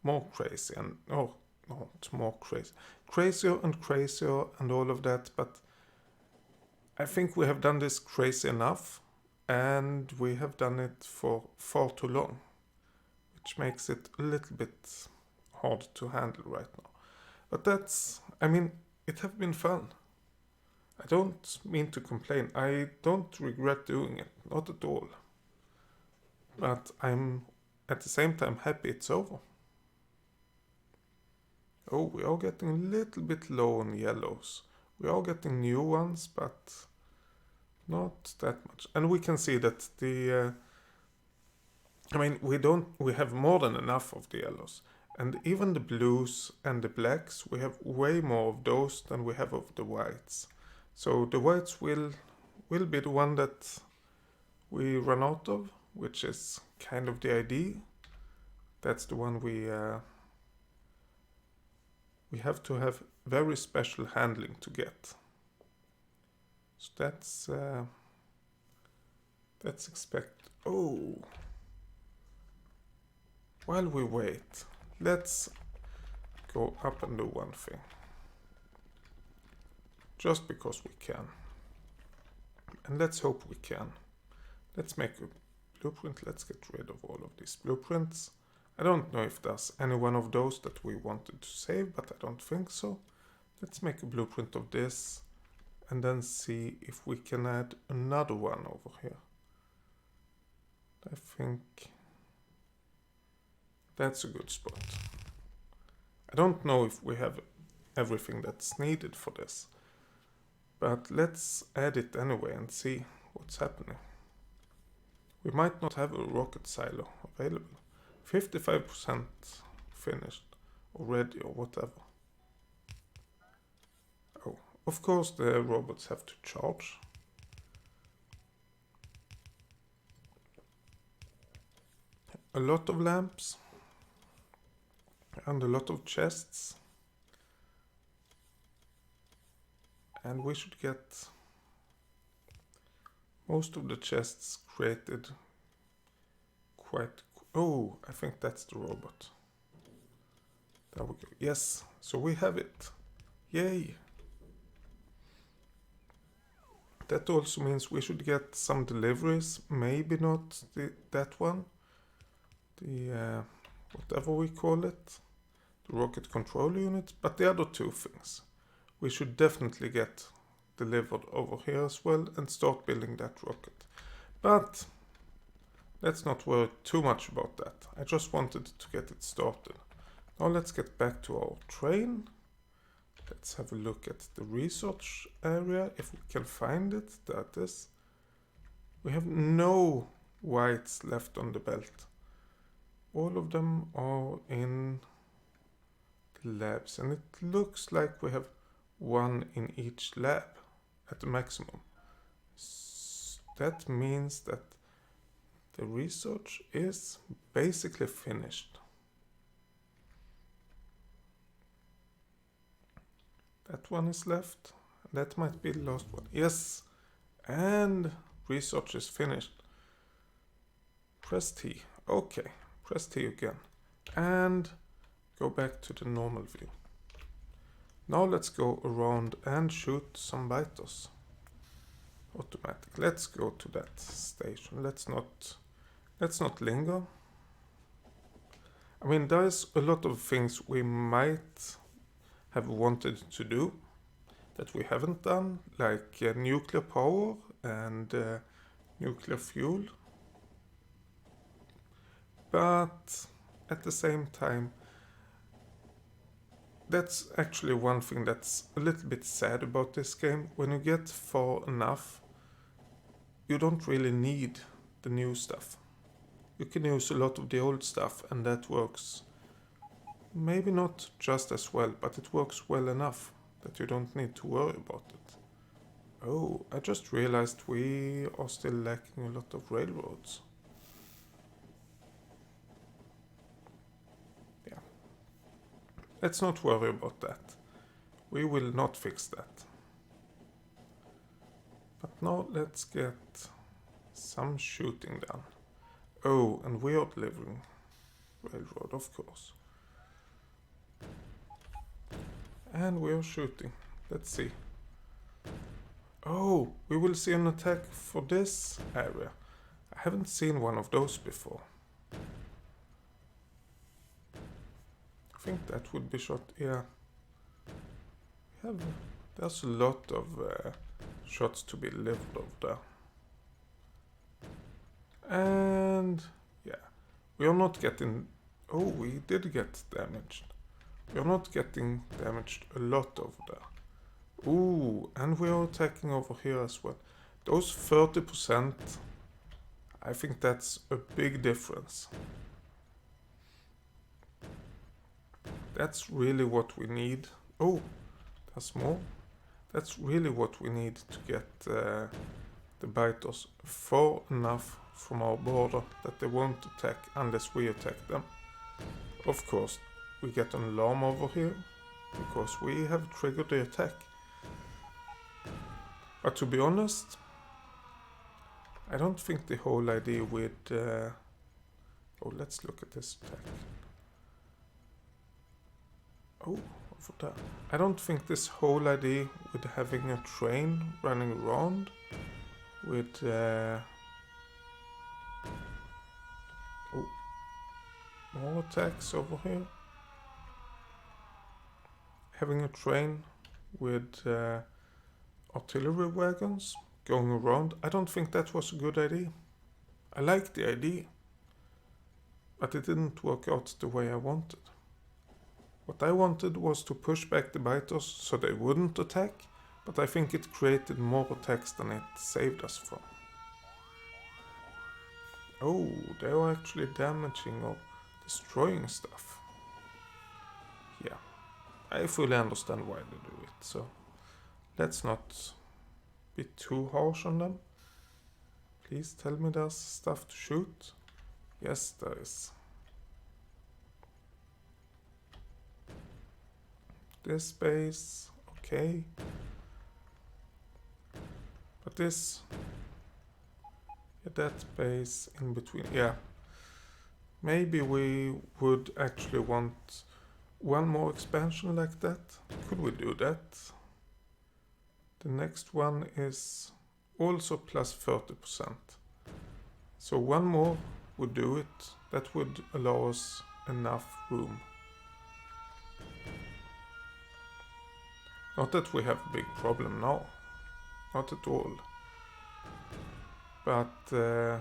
Speaker 1: more crazy and not more crazy. Crazier and all of that, but I think we have done this crazy enough, and we have done it for far too long, which makes it a little bit hard to handle right now. But it have been fun. I don't mean to complain. I don't regret doing it, not at all. But I'm at the same time happy it's over. Oh, we are getting a little bit low on yellows. We are getting new ones, but not that much. And we can see that we have more than enough of the yellows. And even the blues and the blacks, we have way more of those than we have of the whites. So the whites will be the one that we run out of, which is kind of the idea. That's the one we have to have very special handling to get. So that's expect. Oh, while we wait, let's go up and do one thing. Just because we can. And let's hope we can. Let's make a blueprint. Let's get rid of all of these blueprints. I don't know if there's any one of those that we wanted to save, but I don't think so. Let's make a blueprint of this and then see if we can add another one over here. I think that's a good spot. I don't know if we have everything that's needed for this, but let's add it anyway and see what's happening. We might not have a rocket silo available. 55% finished already or whatever. Oh, of course the robots have to charge. A lot of lamps and a lot of chests. And we should get most of the chests created quite... Oh, I think that's the robot. There we go. Yes, so we have it. Yay! That also means we should get some deliveries. Maybe not that one. The whatever we call it. The rocket control unit. But the other two things we should definitely get delivered over here as well and start building that rocket. But let's not worry too much about that. I just wanted to get it started. Now let's get back to our train. Let's have a look at the research area if we can find it. That is. We have no whites left on the belt. All of them are in the labs, and it looks like we have one in each lab at the maximum. That means that the research is basically finished. That one is left. That might be the last one. Yes, and research is finished. Press T. Okay, press T again. And go back to the normal view. Now let's go around and shoot some biters. Automatic. Let's go to that station. Let's not linger. I mean, there's a lot of things we might have wanted to do that we haven't done, like nuclear power and nuclear fuel. But at the same time, that's actually one thing that's a little bit sad about this game. When you get far enough, you don't really need the new stuff. You can use a lot of the old stuff, and that works maybe not just as well, but it works well enough that you don't need to worry about it. Oh, I just realized we are still lacking a lot of railroads. Yeah. Let's not worry about that. We will not fix that. But now let's get some shooting done. Oh, and we are delivering railroad, of course. And we are shooting. Let's see. Oh, we will see an attack for this area. I haven't seen one of those before. I think that would be shot. Yeah. There's a lot of shots to be delivered over there. And yeah, we are not getting... Oh, we did get damaged. We are not getting damaged a lot over there. Ooh, and we are attacking over here as well. Those 30%, I think that's a big difference. That's really what we need. Oh, there's more. That's really what we need to get the biters far enough from our border that they won't attack unless we attack them. Of course, we get an alarm over here because we have triggered the attack. But to be honest, I don't think the whole idea with... oh, let's look at this attack. Oh, over there. I don't think this whole idea with having a train running around with More attacks over here. Having a train with artillery wagons going around, I don't think that was a good idea. I liked the idea, but it didn't work out the way I wanted. What I wanted was to push back the biters so they wouldn't attack, but I think it created more attacks than it saved us from. Oh, they are actually damaging or destroying stuff. Yeah, I fully understand why they do it, so let's not be too harsh on them. Please tell me there's stuff to shoot. Yes, there is. This base, okay. But this, yeah, that base in between, yeah. Maybe we would actually want one more expansion like that. Could we do that? The next one is also plus 30%. So one more would do it. That would allow us enough room. Not that we have a big problem now. Not at all. But the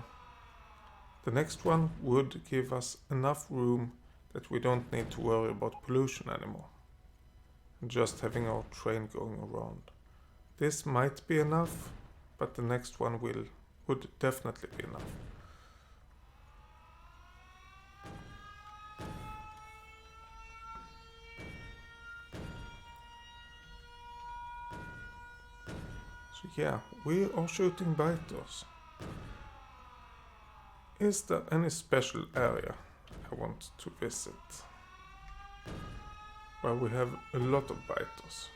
Speaker 1: next one would give us enough room that we don't need to worry about pollution anymore. And just having our train going around. This might be enough, but the next one would definitely be enough. So yeah, we are shooting biters. Is there any special area I want to visit where we have a lot of biters?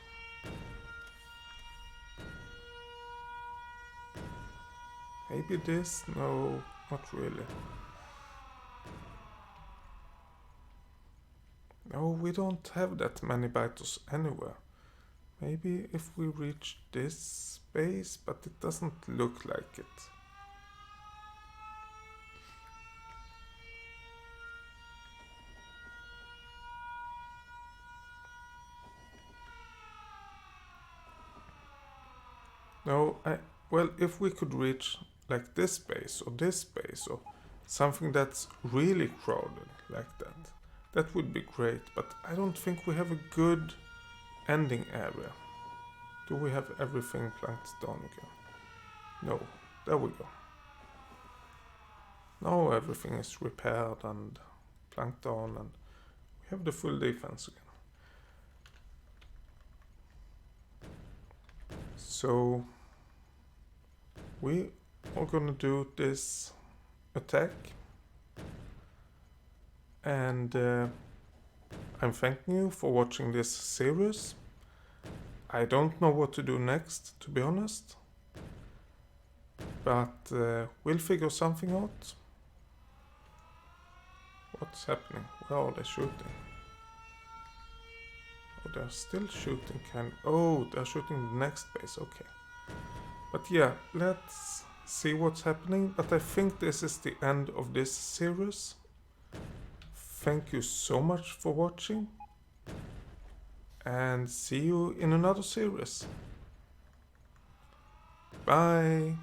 Speaker 1: Maybe this? No, not really. No, we don't have that many biters anywhere. Maybe if we reach this space, but it doesn't look like it. No, well, if we could reach like this space or something that's really crowded like that, that would be great, but I don't think we have a good ending area. Do we have everything planked down again? No, there we go. Now everything is repaired and planked down and we have the full defense again. So we are gonna do this attack, and I'm thanking you for watching this series. I don't know what to do next, to be honest, but we'll figure something out. What's happening? Where are they shooting? Oh, they're still shooting oh, they're shooting the next base, okay. But yeah, let's see what's happening. But I think this is the end of this series. Thank you so much for watching. And see you in another series. Bye.